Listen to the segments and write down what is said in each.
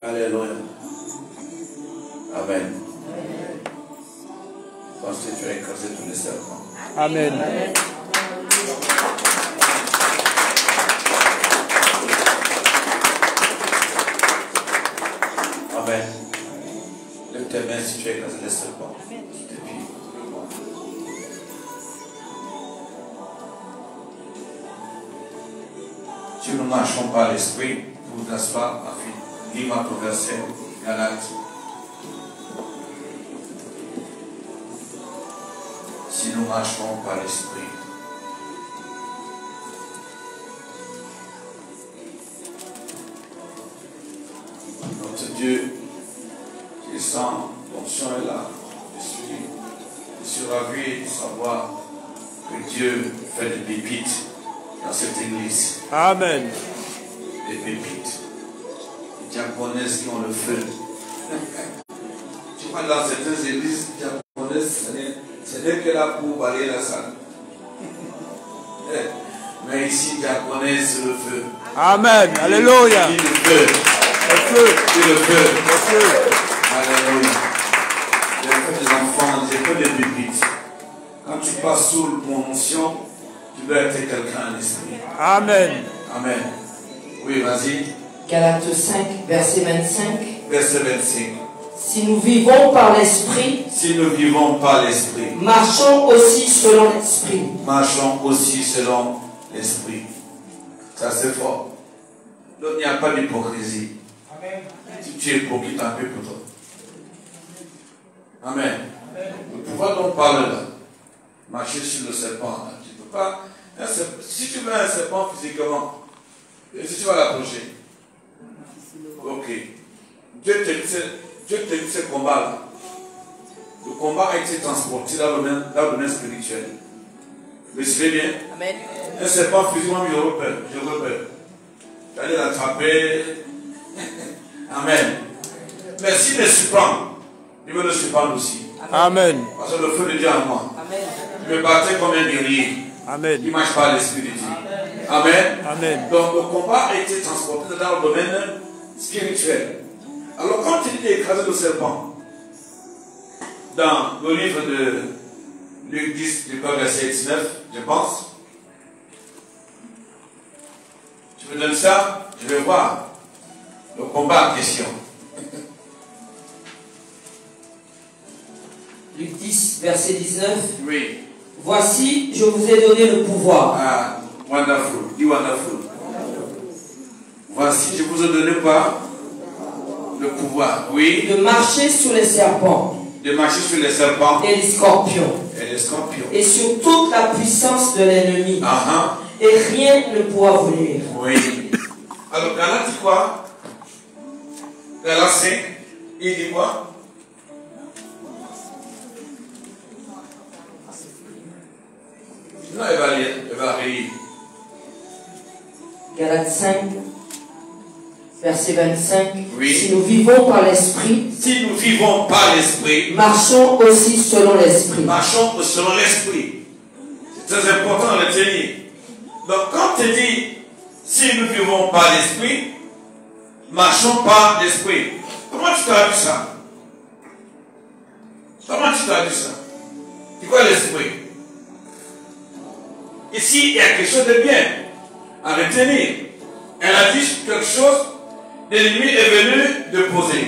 Alléluia. Amen. Parce que tu as écrasé tous les serpents. Amen. Amen. Lève tes mains si tu as écrasé les serpents. Si nous ne marchons pas à l'esprit, vous t'asseoir, ma fille. Dis-moi ton verset, Galates. Si nous marchons par l'esprit. Notre Dieu, qui sent, l'onction est là. Je suis ravi de savoir que Dieu fait des pépites dans cette église. Amen. Des pépites. Des diaconesses qui ont le feu. Tu vois, dans certaines églises diaconesses, ce n'est que là pour balayer la salle. Mais ici, diaconesse, c'est le feu. Amen. Alléluia. Le feu. Le feu. C'est le feu. Le feu. Alléluia. J'ai fait des enfants, j'ai fait des pépites. Quand tu passes sous mon onction, tu dois être quelqu'un en esprit. Amen. Amen. Oui, vas-y. Galates 5, verset 25. Verset 25. Si nous vivons par l'esprit, Si nous vivons par l'esprit, marchons aussi selon l'esprit. marchons aussi selon l'esprit. Ça c'est fort. Donc il n'y a pas d'hypocrisie. Si tu es hypocrite, un peu pour toi. Amen. Le pouvoir dont on parle là, marcher sur le serpent, là, tu ne peux pas. Si tu veux un serpent physiquement, si tu vas l'approcher, ok. Dieu te dit ce combat-là. Le combat a été transporté dans le domaine spirituel. Vous suivez bien? Amen. Un serpent physiquement, je repère. Tu allais l'attraper. Amen. Mais s'il le surprend, il veut le surprendre aussi. Amen. Parce que le feu de Dieu en moi. Amen. Je me battais comme un guerrier. Amen. Il ne marche pas à l'esprit de Dieu. Amen. Amen. Donc le combat a été transporté dans le domaine spirituel. Alors quand il dit d'écraser le serpent, dans le livre de Luc 10, du verset 19, je pense, tu me donnes ça, je vais voir le combat en question. Luc 10, verset 19. Oui. Voici, je vous ai donné le pouvoir. Ah, wonderful. Dis wonderful. Voici, je vous ai donné quoi? Le pouvoir. Oui. De marcher sur les serpents De marcher sur les serpents et les scorpions. et les scorpions. Et sur toute la puissance de l'ennemi. Ah Et rien ne pourra vous nuire. oui. Alors, Galates dit quoi? Galates 5, il dit quoi? Non, elle va rire. Galates 5, verset 25. Oui. Si nous vivons par l'esprit, Si nous vivons par l'esprit, marchons aussi selon l'esprit. marchons selon l'esprit. C'est très important de le tenir. Donc, quand tu dis, si nous vivons par l'esprit, marchons par l'esprit. Comment tu traduis ça? Comment tu traduis ça? C'est quoi l'esprit? Ici, il y a quelque chose de bien à retenir. Elle a dit quelque chose, l'ennemi est venu de poser.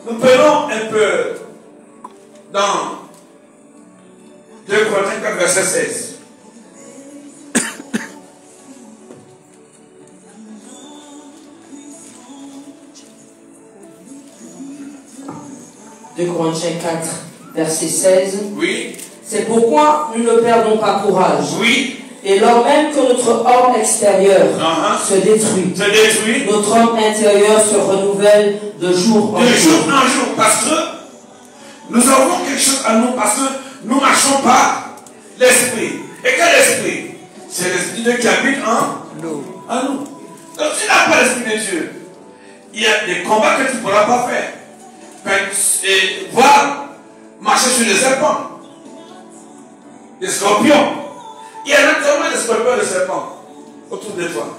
Nous prenons un peu dans 2 Corinthiens 4, verset 16. De Corinthiens 4, verset 16. Oui, C'est pourquoi nous ne perdons pas courage. oui, Et lors même que notre homme extérieur se détruit, se détruit notre homme intérieur se renouvelle de jour en de jour. jour en jour. Parce que nous avons quelque chose à nous, parce que nous marchons par l'esprit. Et quel esprit? C'est l'esprit de Dieu qui habite en nous. Donc si tu n'as pas l'esprit de Dieu, il y a des combats que tu ne pourras pas faire. Et voir marcher sur les serpents, les scorpions. Il y a tellement de scorpions et de serpents autour de toi.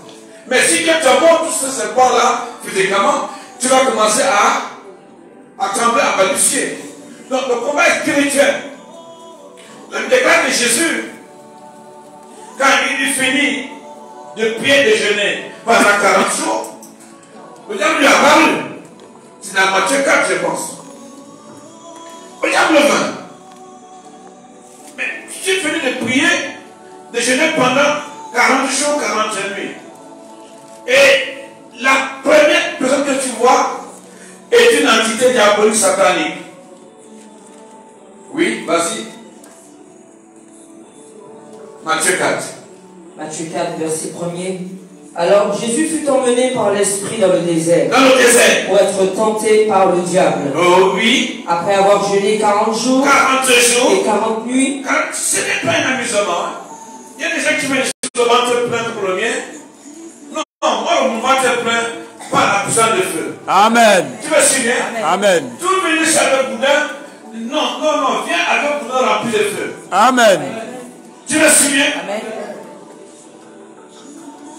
Mais si Dieu te montre tous ces serpents-là, physiquement, tu vas commencer à trembler, à balbutier. Donc le combat est spirituel. Le décret de Jésus, quand il eut fini de prier et de jeûner pendant 40 jours, le diable lui a parlé. C'est dans Matthieu 4, je pense. Le diable le vint. Mais tu es fini de prier, de jeûner pendant 40 jours, 40 nuits. Et la première personne que tu vois est une entité diabolique satanique. Oui, vas-y. Matthieu 4. Matthieu 4, verset 1er. Alors Jésus fut emmené par l'Esprit dans le désert. Dans le désert. Pour être tenté par le diable. Oh oui. Après avoir jeûné 40 jours. 40 jours. Et 40 nuits. Ce n'est pas un amusement. Il y a des gens qui viennent le ventre plein pour le mien. Non, moi, mon ventre est plein par la puissance de feu. Amen. Tu me suis bien? Amen. Tu veux venir chez le boudin? Non, viens avec le boudin rempli de feu. Amen. Tu me suis bien? Amen.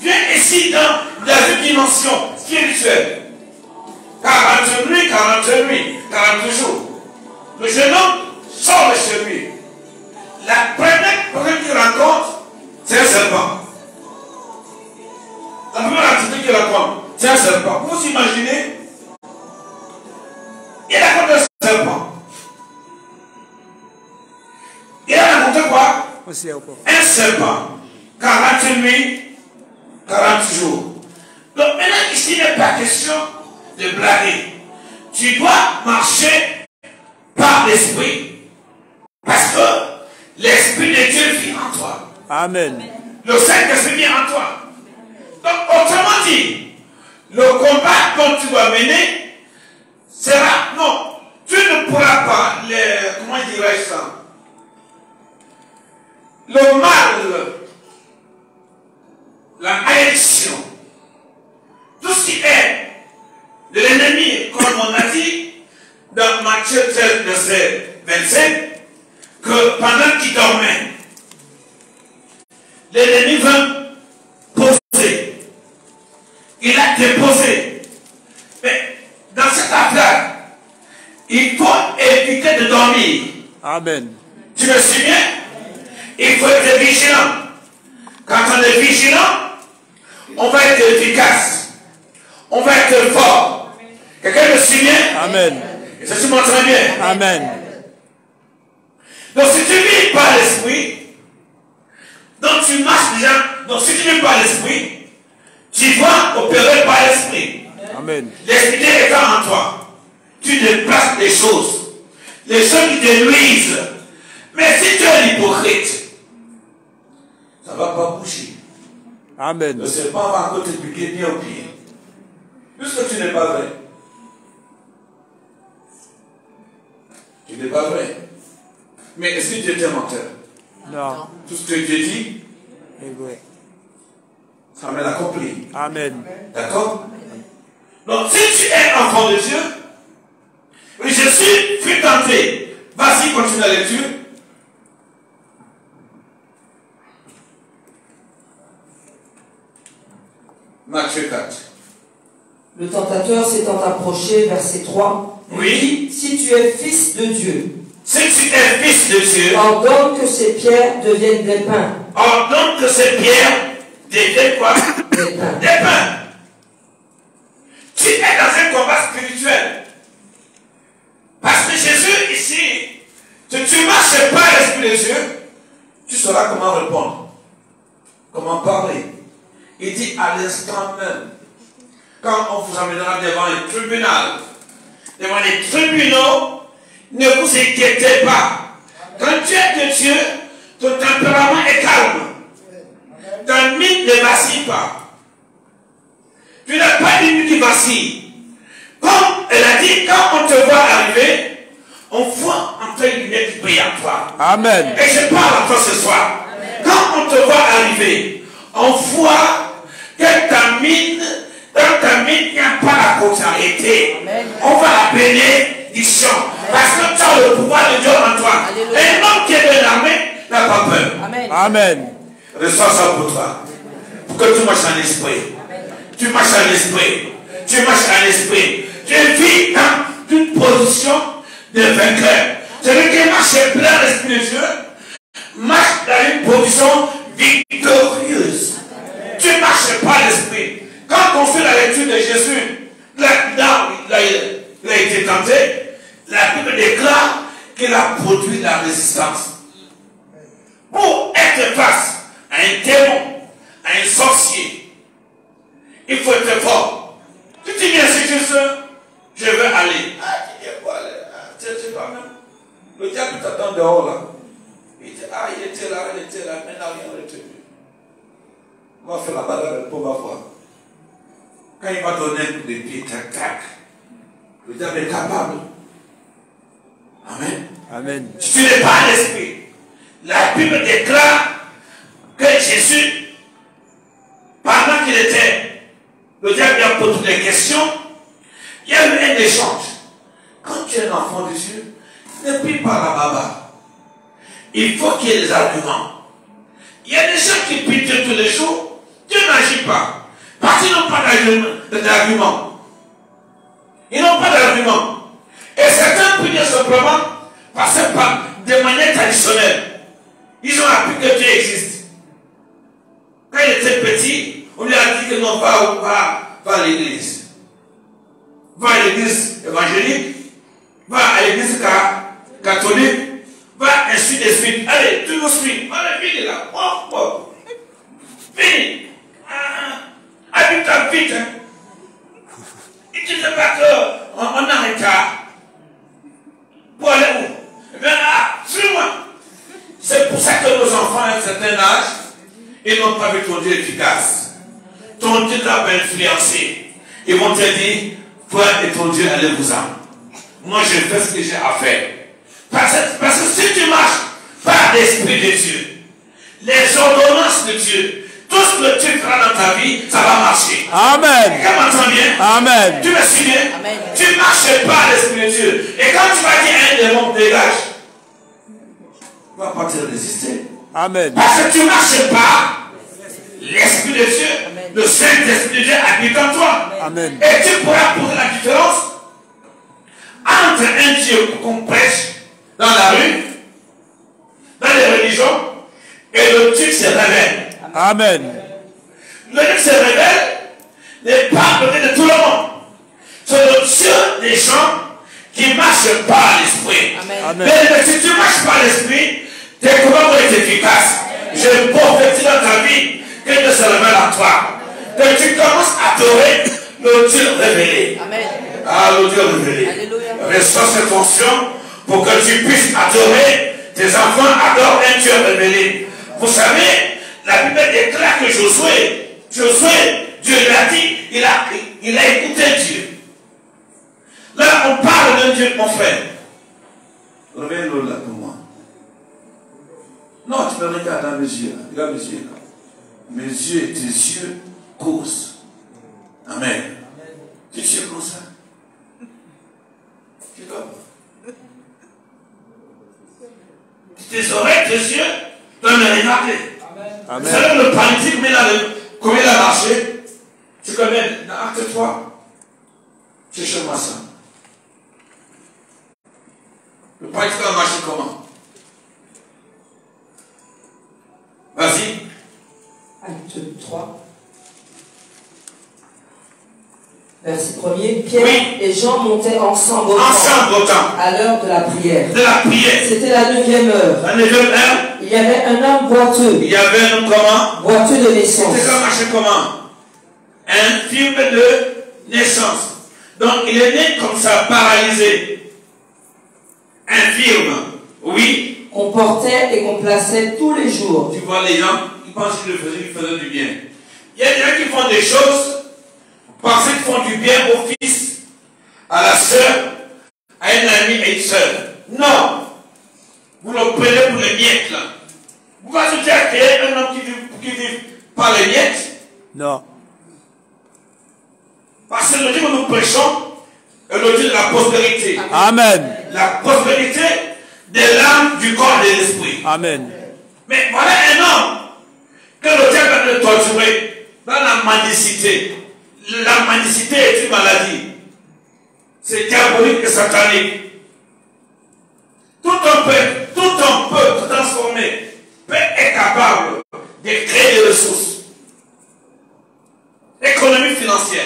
Viens ici dans une dimension spirituelle. 40 nuits, 40 jours. Le jeune homme sort de chez lui. La première personne qu'il rencontre, c'est un serpent. La première entité qu'il rencontre, c'est un serpent. Vous imaginez? Il a rencontré un serpent. Il a rencontré quoi? Un serpent. 40 nuits, 40 jours. Donc maintenant, ici, il n'est pas question de blaguer. Tu dois marcher par l'esprit. Parce que l'esprit de Dieu vit en toi. Amen. Le Saint-Esprit vit en toi. Donc, autrement dit, le combat dont tu dois mener sera, non, tu ne pourras pas, comment dirais-je ça? Le mal, la malédiction, tout ce qui est de l'ennemi, comme on a dit dans Matthieu 13, verset 25, que pendant qu'il dormait, l'ennemi vint poser. Il a déposé. Mais dans cette affaire, il faut éviter de dormir. Amen. Tu me suis bien? Il faut être vigilant. Quand on est vigilant, on va être efficace. On va être fort. Quelqu'un me suit bien? Amen. Et ça se montre très bien. Amen. Donc si tu vis par l'esprit, donc tu marches déjà, donc si tu vis par l'esprit, tu vas opérer par l'esprit. Amen. L'esprit étant en toi, tu déplaces les choses. Les choses qui te nuisent. Mais si tu es hypocrite, ça ne va pas bouger. Amen. Le serpent va encore te piquer bien au pied. Puisque tu n'es pas vrai. Tu n'es pas vrai. Mais est-ce que Dieu est un menteur? Non. Tout ce que Dieu dit, C'est vrai. ça m'est accompli. Amen. D'accord? Donc si tu es enfant de Dieu, Jésus fut tenté. Vas-y, continue la lecture. Matthieu 4. Le tentateur s'étant approché, verset 3, Oui. dit, si tu es fils de Dieu, Si tu es fils de Dieu, ordonne que ces pierres deviennent des pains. ordonne que ces pierres deviennent quoi? Des pains. Des pains. Tu es dans un combat spirituel. Parce que Jésus ici, si tu marches pas l'esprit de Dieu, tu sauras comment répondre. Comment parler. Il dit à l'instant même, quand on vous amènera devant un tribunal, devant les tribunaux, ne vous inquiétez pas. Quand tu es de Dieu, ton tempérament est calme. Ta mine ne vacille pas. Tu n'as pas une mine qui vacille. Comme elle a dit, quand on te voit arriver, on voit enfin une lumière qui brille en toi. Amen. Et je parle à toi ce soir. Quand on te voit arriver, on voit que ta mine, dans ta mine, il n'y a pas la contrariété. On va la bénédiction. Parce que tu as le pouvoir de Dieu en toi. Et l'homme qui est de l'armée n'a pas peur. Amen. Amen. Reçois ça pour toi. Pour que tu marches en esprit. Tu marches en esprit. Tu marches en esprit. tu vis dans une position de vainqueur. Celui qui marche plein l'Esprit de Dieu marche dans une position victorieuse. Tu ne marches pas l'Esprit. Quand on fait la lecture de Jésus, là il a été tenté, la Bible déclare qu'il a produit la résistance. Pour être face à un démon, à un sorcier, il faut être fort. Tu dis bien, c'est juste, je veux aller. Ah, tu dis quoi aller? C'est toi-même. Le diable t'attend dehors là. Il dit, ah, il était là, maintenant il est retenu. On va faire la bagarre pour ma foi. Quand il va donner un coup de pied, tac, tac, le diable est capable. Amen. Amen. Si tu n'es pas l'esprit, la Bible déclare que Jésus, pendant qu'il était, le diable lui a posé des questions, il y a eu un échange. Quand tu es un enfant de Dieu, ne prie pas la baba. Il faut qu'il y ait des arguments. Il y a des gens qui prient Dieu tous les jours, Dieu n'agit pas. Parce qu'ils n'ont pas d'argument. Ils n'ont pas d'argument. Et certains prient simplement parce que de manière traditionnelle. Ils ont appris que Dieu existe. Quand il était petit, on lui a dit que non, va à l'église. Va à l'église évangélique, va à l'église catholique, va ainsi de suite. Allez, tu nous suis. Allez, finis là. Oh. Finis. Habite-toi vite. Hein. Et tu ne sais pas qu'on arrête pour aller où? Eh bien, suis-moi. C'est pour ça que nos enfants, à un certain âge, ils n'ont pas vu ton Dieu efficace. Ton Dieu t'a influencé. Ils vont te dire, toi et ton Dieu, allez-vous-en. Moi, je fais ce que j'ai à faire. Parce que si tu marches par l'Esprit de Dieu, les ordonnances de Dieu, tout ce que tu feras dans ta vie, ça va marcher. Amen. Quelqu'un m'entend bien? Amen. Tu me suis bien? Amen. Tu ne marches pas à l'Esprit de Dieu. Et quand tu vas dire à un démon, dégage, tu ne vas pas te résister. Amen. Parce que tu ne marches pas l'Esprit de Dieu. Amen. Le Saint-Esprit de Dieu habite en toi. Amen. Et tu pourras poser la différence entre un Dieu qu'on prêche dans la rue, dans les religions, et le Dieu qui se révèle. Amen. Le Dieu qui se révèle n'est pas donné de tout le monde. C'est le Dieu des gens qui ne marchent pas à l'esprit. Amen. Mais si tu ne marches pas à l'esprit, tes combats vont être efficaces. Je prophétise dans ta vie que Dieu se révèle à toi. Que tu commences à adorer le Dieu révélé. Amen. Ah, le Dieu révélé. Alléluia. Reçois cette fonction pour que tu puisses adorer. Tes enfants adorent un Dieu révélé. Vous savez, la Bible déclare que Josué, Dieu lui a dit, il a écouté Dieu. Là, on parle d'un Dieu, mon frère. Reviens-le là pour moi. Non, tu me regardes dans mes yeux. Regarde mes yeux là. Mes yeux et tes yeux causent. Amen. Tes yeux comme ça. Tu vois? Tes oreilles, tes yeux, doivent me regarder. Amen. Vous savez le paralytique, comment il a marché? Tu connais, dans Acte 3, cherche-moi ça. Le paralytique a marché comment? Vas-y. Acte 3. Verset 1er. Pierre Oui. et Jean montaient ensemble au temple Ensemble au temps à l'heure de la prière. de la prière. C'était la 9e heure. La 9e heure, Il y avait un homme boiteux, il y avait un homme comment? boiteux de naissance. C'est ça marché comment? Infirme de naissance. Donc il est né comme ça, paralysé. Infirme. Oui. Qu'on portait et qu'on plaçait tous les jours. Tu vois les gens, ils pensent qu'ils faisaient du bien. Il y a des gens qui font des choses parce qu'ils font du bien au fils, à la soeur, à un ami et une soeur. Non. Vous le prenez pour les miettes là. Vous vas se dire qu'il y a un homme qui vit par les miettes. Non. Parce que le Dieu que nous prêchons est le Dieu de la prospérité. Amen. La prospérité de l'âme, du corps et de l'esprit. Amen. Mais voilà un homme que le diable a torturé dans la mendicité. La mendicité est une maladie. C'est diabolique et satanique. Tout un peuple transformé est capable de créer des ressources. Économie financière.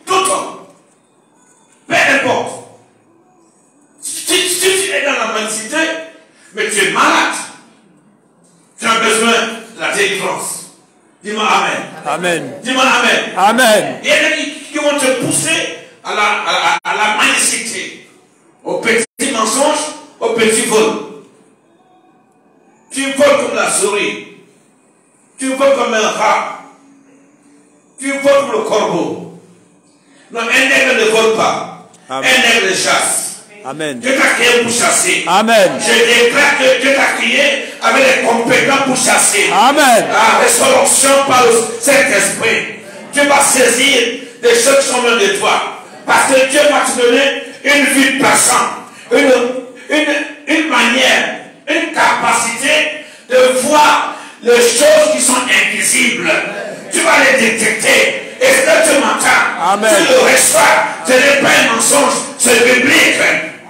Tout homme. Peu importe. Si tu es dans la mendicité, mais tu es malade, tu as besoin de la délivrance. Dis-moi Amen. Amen. Dis-moi Amen. Amen. Il y en a qui vont te pousser à la mendicité, au petit mensonge, au petit vol. Tu voles comme la souris. Tu voles comme un rat. Tu voles comme le corbeau. Non, un nègre ne vole pas. Amen. Un nègre chasse. Amen. Dieu t'a créé pour chasser. Amen. Je déclare que Dieu t'a créé avec les compétences pour chasser. Amen. La résurrection par le Saint-Esprit. Dieu va saisir des choses qui sont loin de toi. Parce que Dieu va te donner une vie passante, une manière, une capacité de voir les choses qui sont invisibles. Tu vas les détecter. Est-ce que tu m'entends? Amen. Tu le reçois. Ce n'est pas un mensonge, c'est biblique.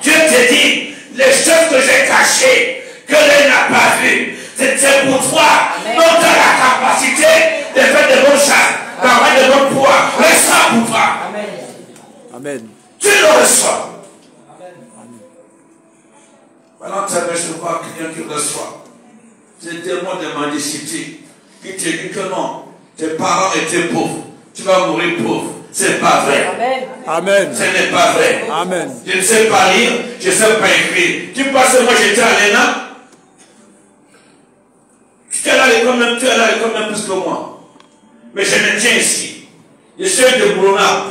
Dieu te dit, les choses que j'ai cachées, que l'œil n'a pas vues, c'est pour toi. Donc tu as la capacité de faire de bonnes choses, d'avoir de bons pouvoirs. Reçois pour toi. Amen. Tu le reçois. Maintenant, tu as besoin de voir quelqu'un qui reçoit. C'est tellement de mendicité qui te dit que non, tes parents étaient pauvres. Tu vas mourir pauvre. C'est pas vrai. Amen. Ce n'est pas vrai. Amen. Je ne sais pas lire, je ne sais pas écrire. Tu penses que moi j'étais à l'ENA? Tu es là quand même plus que moi. Mais je me tiens ici. Je suis de Boulonnap.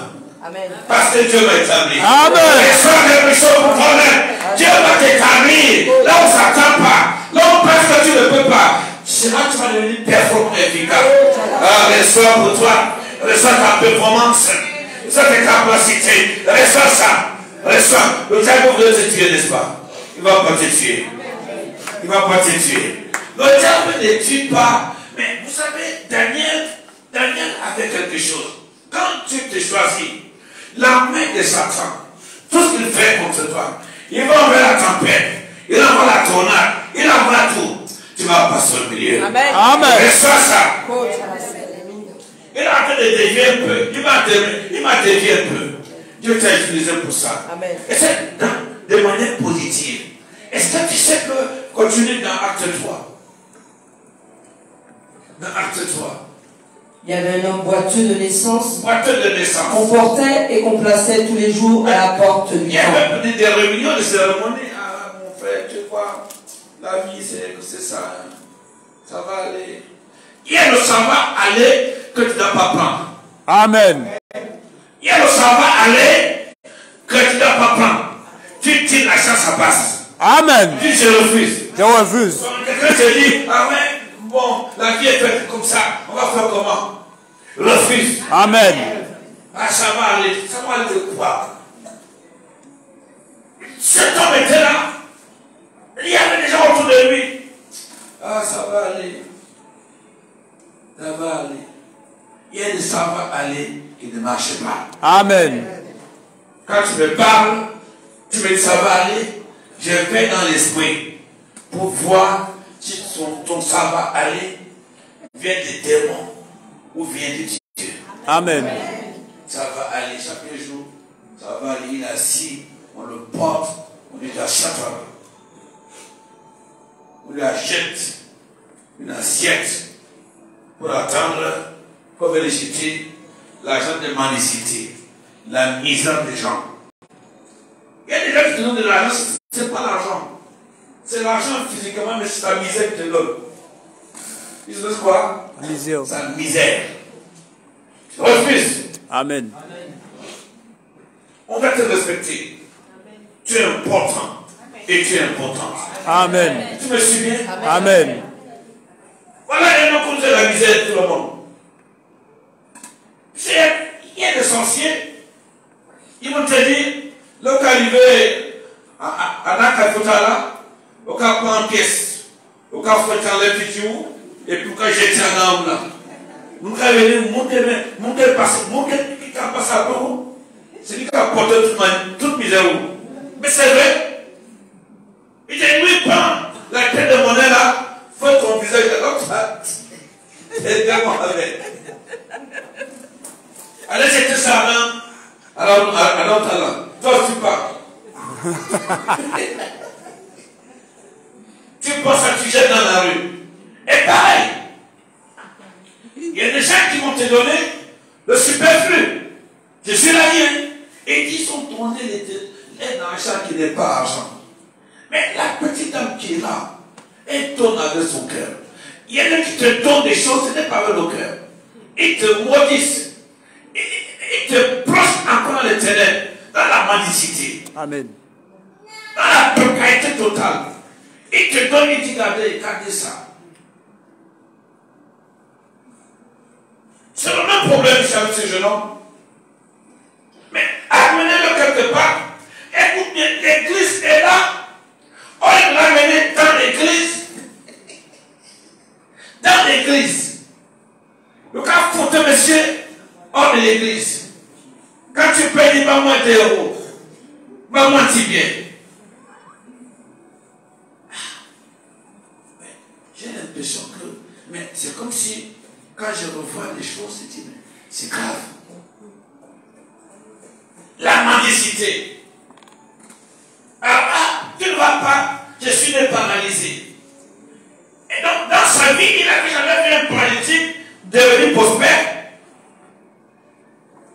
Amen. Parce que Dieu m'a établi. Amen. Et ça, quelque chose pour toi-même. Dieu va t'établir. Là où ça ne t'attend pas. Là où parce que tu ne peux pas. C'est là que tu vas devenir performant efficace. Ah, reçois pour toi. Reçois ta performance. Reçois tes capacités. Reçois ça. Reçois. Le diable veut te tuer, n'est-ce pas? Il ne va pas te tuer. Il ne va pas te tuer. Le diable ne tue pas. Mais vous savez, Daniel avait quelque chose. Quand tu te choisis, la main de Satan, tout ce qu'il fait contre toi, il va envoyer la tempête, il envoie la tornade, il envoie tout. Tu vas passer au milieu. Amen. Amen. Reçois ça. Il est en train de dévier un peu. Il m'a dévié un peu. Dieu t'a utilisé pour ça. Amen. Et c'est de manière positive. Est-ce que tu sais que continue dans Acte 3? Dans Acte 3. Il y avait un homme boiteux de naissance Boiteux de naissance. qu'on portait et qu'on plaçait tous les jours à la porte du Il y camp. avait des réunions de cérémonie. Ah, mon frère, tu vois, la vie, c'est ça. Ça va aller. Il y a le savoir aller que tu ne dois pas prendre. Amen. Il y a le savoir aller que tu ne dois pas prendre. Tu tires la chance, ça passe. Amen. Tu je refuse. Je refuse. Quelqu'un te dit, ah ouais, bon, la vie est faite comme ça. On va faire comment? Refuse. Amen. Ah, ça va aller de quoi? Cet homme était là. Il y avait des gens autour de lui. Ah, ça va aller. Ça va aller. Il y a des ça va aller qui ne marchent pas. Amen. Quand tu me parles, tu me dis ça va aller. Je vais dans l'esprit pour voir si ton ça va aller vient des démons ou vient de Dieu. Amen. Ça va aller chaque jour. Ça va aller, il est assis, on le porte, on est à château. On lui achète une assiette pour attendre, pour vérifier l'argent de mendicité, la misère des gens. Il y a des gens qui te donnent de l'argent, ce n'est pas l'argent. C'est l'argent physiquement, mais c'est la misère qui te donne. Ils disent quoi? Misère. C'est la misère. Refuse. Amen. On va te respecter. Tu es important. Et tu es importante. Amen. Tu me suis bien? Amen. Voilà un homme comme c'est la misère de tout le monde. Il y a des sorciers. Ils vont te dire, le cas arrivé à Nakafutala, au cas prendre en pièce, au cas faut t'enlever petit ou, et puis quand j'étais en homme là. Nous avons venir monter passer à Poro. C'est lui qui a porté toute misère où? Mais c'est vrai. Il dit, oui, prends la tête de monnaie là, fais ton visage comme ça. Et vraiment avec. Allez, c'était ça, hein? Alors, talent. Toi, tu pars. Tu penses à tu jettes dans la rue. Et pareil. Il y a des gens qui vont te donner le superflu. Je suis là rien. Et qui sont tournés l'argent qui n'est pas argent. Mais la petite dame qui est là, elle donne avec son cœur. Il y en a qui te donnent des choses, ce n'est pas avec le cœur. Ils te maudissent. Ils te plongent encore dans les ténèbres, dans la mendicité. Amen. Dans la précarité totale. Ils te donnent, ils disent, regardez ça. C'est le même problème avec ces jeunes hommes. Mais amenez-le quelque part. Écoute bien, l'église est là. On l'a amené dans l'église. Dans l'église. Le cas faut te monsieur hors de l'église. Quand tu payes, pas moins d'euros. Pas moins si bien. J'ai l'impression que, mais c'est comme si, quand je revois les choses, je dis, mais c'est grave. La mendicité. Alors, tu ne vas pas, je suis né paralysé. Et donc, dans sa vie, il n'avait jamais vu un paralytique devenir prospère.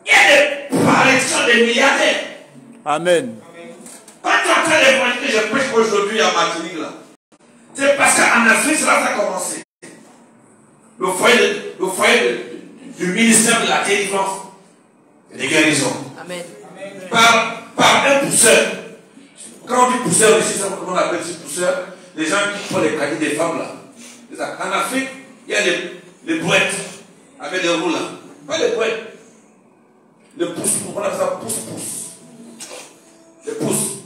Il y a des paralytiques, des milliardaires. Amen. Quand tu entends l'évangile que je prêche aujourd'hui à Martinique, là, c'est parce qu'en Afrique, cela a commencé. Le foyer du ministère de la délivrance et des guérisons. Amen. Par un pousseur. Quand on dit pousseur ici, comment on appelle ce pousseur? Les gens qui font les caddies des femmes là. En Afrique, il y a les brouettes avec les roues là. Pas les brouettes. Les pouces, on appelle ça pouce-pouce. Les pouces.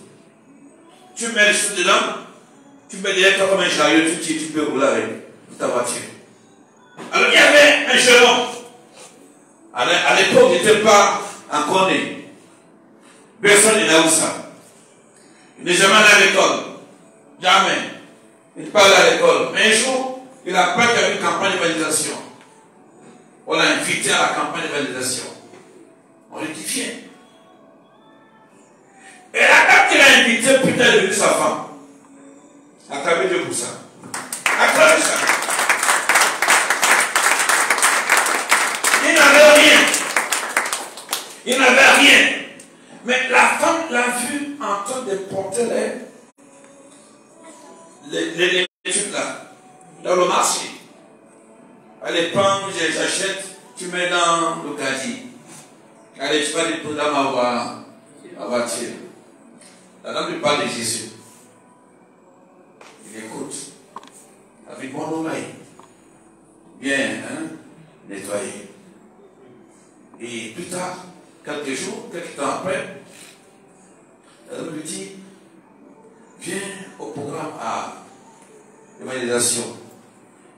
Tu mets les choses dedans, tu mets les comme un chariot, tu peux rouler avec ta voiture. Alors il y avait un jeune homme. À l'époque, il n'était pas encore né. Personne n'est là où ça. Il n'est jamais allé à l'école. Jamais. Il n'est pas allé à l'école. Mais un jour, il a pas qu'il y avait une campagne d'évangélisation. On l'a invité à la campagne d'évangélisation. On lui dit, viens. Et la dame qu'il a invité, putain, est devenue sa femme. Acclamez Dieu pour ça. Acclamez ça. Il n'avait rien. Il n'avait rien. Mais la femme l'a vu en train de porter les trucs là, dans le marché. Allez, prends, j'achète, tu mets dans le caddie. Allez, tu vas déposer dans ma voiture. La dame lui parle de Jésus. Il écoute. Avec bon oreille. Bien, hein, nettoyé. Et plus tard, quelques jours, quelques temps après, elle lui dit, viens au programme à l'évangélisation.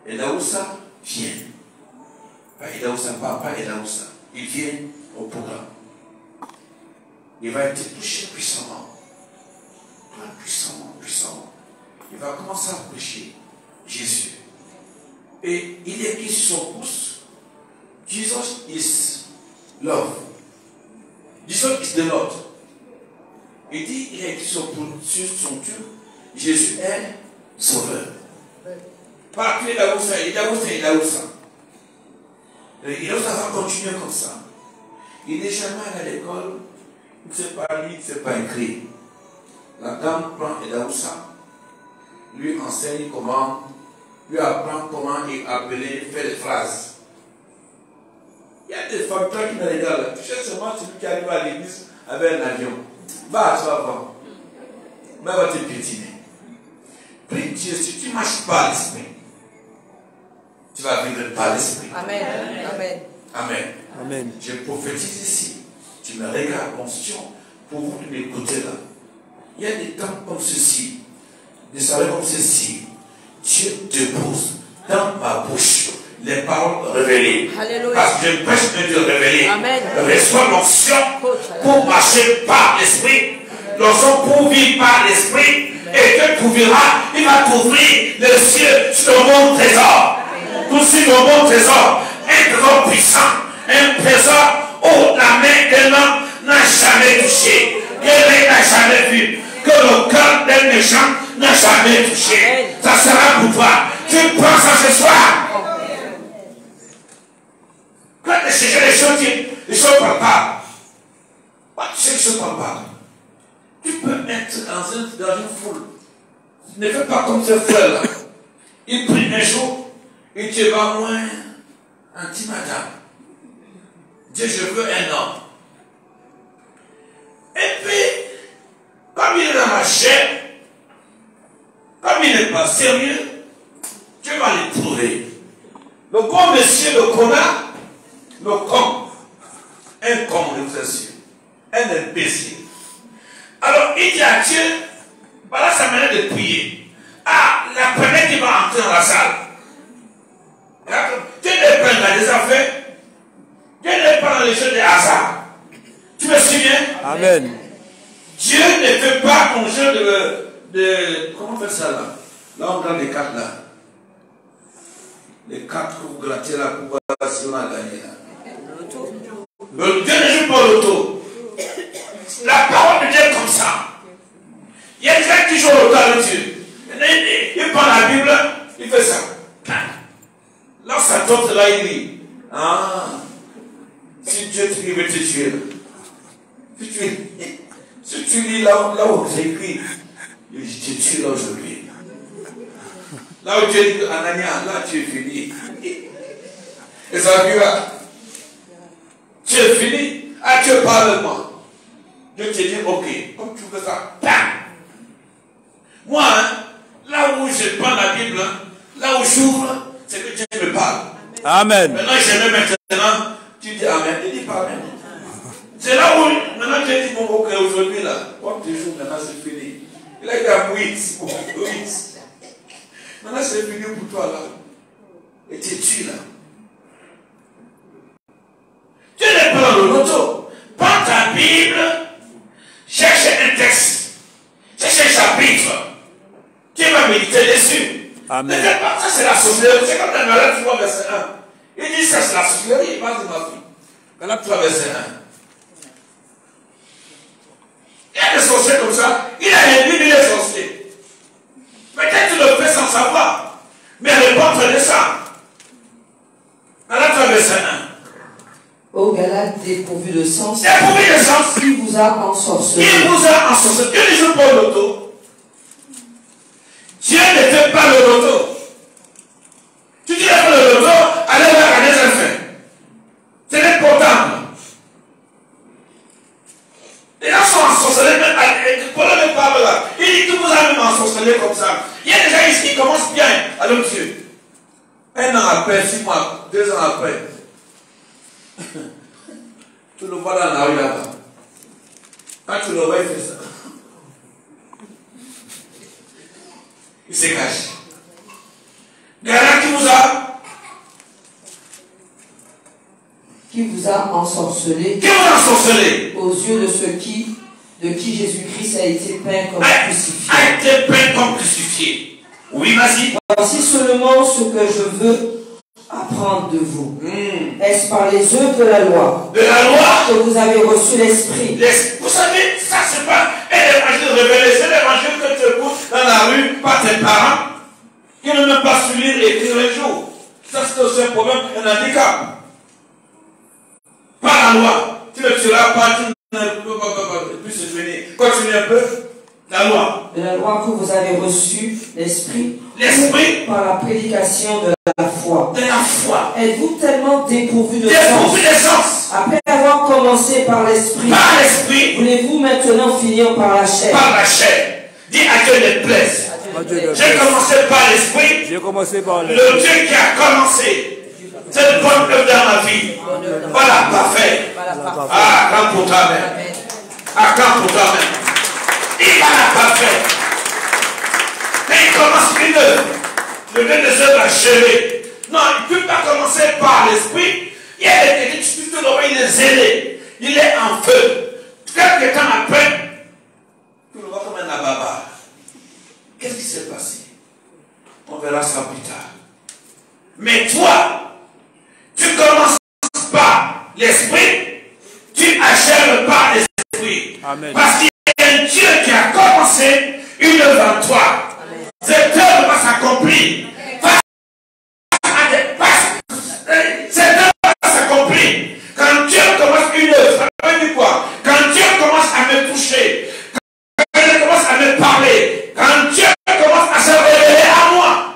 Et là où ça, viens. Et là où ça, pas et là où ça. Il vient au programme. Il va être touché puissamment. Puissamment. Il va commencer à prêcher Jésus. Et il est écrit sur son pouce, Jesus is love. Jesus is the Lord. Il dit, il est écrit sur son tube, Jésus est sauveur. Pas que là où ça, il est là où ça. Et là où ça va continuer comme ça. Il n'est jamais allé à l'école, il ne sait pas lire, il ne sait pas écrire. La dame prend Edaoussa, lui enseigne comment, lui apprend comment appeler, faire des phrases. Il y a des femmes qui me regardent. Tu sais seulement celui qui arrive à l'église avec un avion. Bah, tu vas voir. Mais va te piétiner. Prie Dieu, si tu ne marches pas à l'esprit, tu vas vivre par l'esprit. Amen. Amen. Amen. Amen. Je prophétise ici. Tu me regardes, conscient, pour vous m'écouter là. Il y a des temps comme ceci, des soirées comme ceci. Dieu te pose dans ma bouche les paroles révélées. Alléluia. Parce que je prêche un Dieu révélé. Amen. Reçois l'onction pour marcher par l'esprit. lorsqu'on pourvit par l'esprit, et Dieu t'ouvrira, il va t'ouvrir les cieux sur le bon trésor. Tout sur le bon trésor. Un trésor puissant. Un trésor où la main de l'homme n'a jamais touché. Que l'œil n'a jamais vu. Que le cœur d'un méchant n'a jamais touché. Ça sera pour toi. Tu prends ça ce soir. Quand tu cherches les choses palpables. Tu sais les choses palpables. Tu peux être dans une foule. Ne fais pas comme ce frère-là. Il prie un jour, il te va moins un petit madame. Dieu, je veux un homme. Et puis, comme il est dans ma chair, comme il n'est pas sérieux, Dieu va l'éprouver. Le bon monsieur, le connard, le con, un con, je vous assure, un imbécile. Alors, il dit à Dieu, voilà sa manière de prier. Ah, la première qui va entrer dans la salle. Dieu n'est pas dans les affaires. Dieu n'est pas dans les jeux de hasard. Tu me souviens? Amen. Dieu ne fait pas ton jeu de comment on fait ça là? Là, on gagne les cartes là. Les cartes que vous grattez là pour voir si on a gagné là. Dieu ne joue pas l'auto. La parole de Dieu est comme ça. Il y a des gens qui jouent l'auto avec Dieu. Il prend la Bible, il fait ça. Là, ça tombe là, il dit, ah, si Dieu veut te tuer, si tu lis là où c'est écrit, il dit, je te tue là aujourd'hui. Là où Dieu dit, Anania, là tu es fini. Et ça lui va, tu es fini, ah tu parles de moi. Dieu te dit, ok, comme tu veux ça, bam. Moi, là où je prends la Bible, là où j'ouvre, c'est que Dieu me parle. Amen. Maintenant, je mets maintenant, tu dis Amen, il dit pas Amen. C'est là où, maintenant, Dieu dit, bon, ok, aujourd'hui, là, comme tu joues, maintenant, c'est fini. Il a dit à 8. Maintenant, c'est fini pour toi, là. Et tu tues, là. Tu n'es pas dans le loto. Prends ta Bible, cherche un texte, cherche un chapitre. Tu vas méditer dessus. Amen. Ça, c'est la sorcellerie. C'est comme dans Galates 3, verset 1. Il dit ça, c'est la sorcellerie. Il passe de ma fille. Galates 3, verset 1. Il y a des sorciers comme ça. Il a les Bibles, il est sorcier. Peut-être tu le fais sans savoir. Mais répondre de ça. Galates 3, verset 1. Ô Galates dépourvu de sens, Dépourvu de sens. qui vous a ensorcelé? Il vous a ensorcelé. Dieu ne joue pas au loto. Dieu ne fait pas le loto. Tu dis que le loto, allez vers les enfants. C'est l'important. Les gens sont ensorcelés, Paul ne parle là. Il dit que vous avez même ensorcelé comme ça. Il y a des gens ici qui commencent bien avec Dieu. 1 an après, 6 mois, 2 ans après. Tu le vois dans la rue là-bas. Quand tu le vois, il fait ça. Il se cache. Gala qui vous a ensorcelé Qui vous a ensorcelé aux yeux de ceux de qui Jésus-Christ a été peint comme crucifié. A été peint comme crucifié. Oui, vas-y. Voici seulement ce que je veux apprendre de vous. Est-ce par les œuvres de la loi que vous avez reçu l'Esprit? Vous savez, ça c'est pas un évangile révélé, c'est l'évangile que tu écoutes dans la rue par tes parents qui ne même pas su lire et écrire un jour. Ça c'est aussi un problème, un handicap. Par la loi, tu ne tueras pas, tu ne peux pas plus se venir. Continue un peu. La loi. De la loi que vous avez reçu l'Esprit. L'Esprit. Par la prédication de la foi. De la foi. Êtes-vous tellement dépourvu de sens? Après avoir commencé par l'Esprit. Par l'Esprit. Voulez-vous maintenant finir par la chair? Par la chair. Dis à Dieu de plaise. J'ai commencé par l'Esprit. J'ai commencé par le Dieu qui a commencé. C'est le bon œuvre dans ma vie. Voilà, parfait. Ah, quand pour toi-même. Ah, quand pour toi-même. Il va la parfait. Mais il commence une œuvre. Le Dieu des œuvres achevées. Non, il ne peut pas commencer par l'Esprit. Il est zélé. Il est en feu. Quelque temps après, l'esprit, tu achèves par l'esprit. Amen. Parce qu'il y a un Dieu qui a commencé une œuvre en toi. Cette œuvre va s'accomplir. Cette œuvre va s'accomplir. Quand Dieu commence une œuvre, ça veut dire quoi? Quand Dieu commence à me toucher, quand Dieu commence à me parler, quand Dieu commence à se révéler à moi,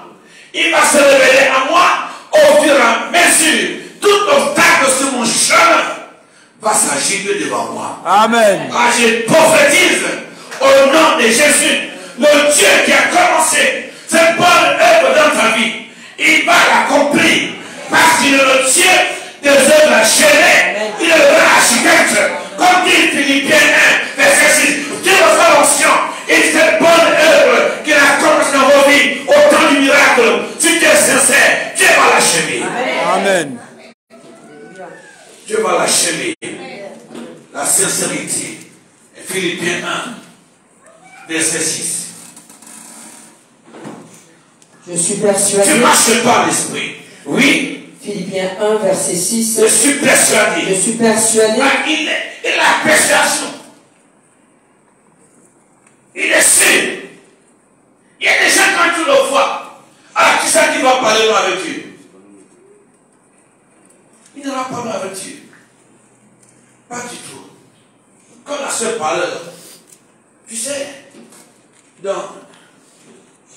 il va se révéler à moi au fur et à mesure. Tout obstacle sur mon chemin va s'agiter devant moi. Amen. Quand je prophétise au nom de Jésus, le Dieu qui a commencé cette bonne œuvre dans ta vie, il va l'accomplir. Parce qu'il est le Dieu des œuvres achevées. Il est le architecte. Comme dit Philippiens 1, verset 6. Dieu reçoit l'onction. Et cette bonne œuvre qu'il a commencé dans vos vies, au temps du miracle, si tu es sincère, Dieu va l'achever. Amen. Dieu va l'achever. La sincérité. Philippiens 1, verset 6. Je suis persuadé. Tu marches par l'esprit. Oui. Philippiens 1, verset 6. Je suis persuadé. Je suis persuadé. Il a la persuasion. Il est sûr. Il y a des gens quand tu le vois. Alors qui c'est qui va parler avec Dieu? Il n'ira pas avec Dieu. Pas du tout. Quand la sœur parlait, tu sais, dans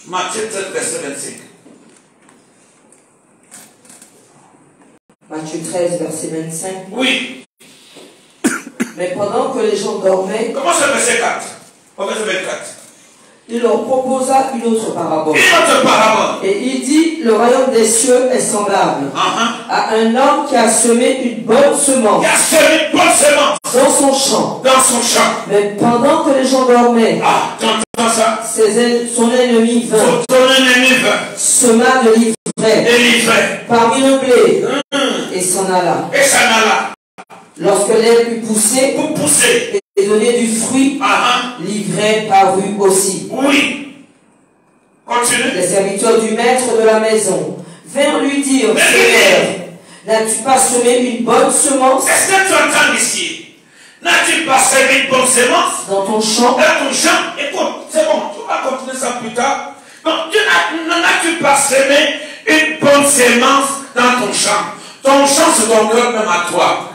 Matthieu 13, verset 25. Matthieu 13, verset 25. Oui. Mais pendant que les gens dormaient, Comment c'est verset 4? Au verset 24. il leur proposa une autre parabole. Une autre parabole. Et il dit, le royaume des cieux est semblable à un homme qui a semé une bonne semence Il a semé une bonne semence dans son champ. dans son champ. Mais pendant que les gens dormaient, Ah, tu entends ça? son ennemi vint, Ton ennemi vint. sema de l'ivraie Délivré. parmi le blé et s'en alla. Et ça n'a là. Lorsque l'herbe eut poussé Pour pousser. et donné du fruit, l'ivraie parut aussi. Oui. Continue. Les serviteurs du maître de la maison vinrent lui dire, Seigneur, n'as-tu pas semé une bonne semence Est-ce que tu entends ici? N'as-tu pas semé une bonne semence dans ton champ? dans ton champ? Écoute, c'est bon, tu vas continuer ça plus tard. Donc, n'as-tu pas semé une bonne semence dans ton champ? Ton champ, c'est ton cœur même à toi.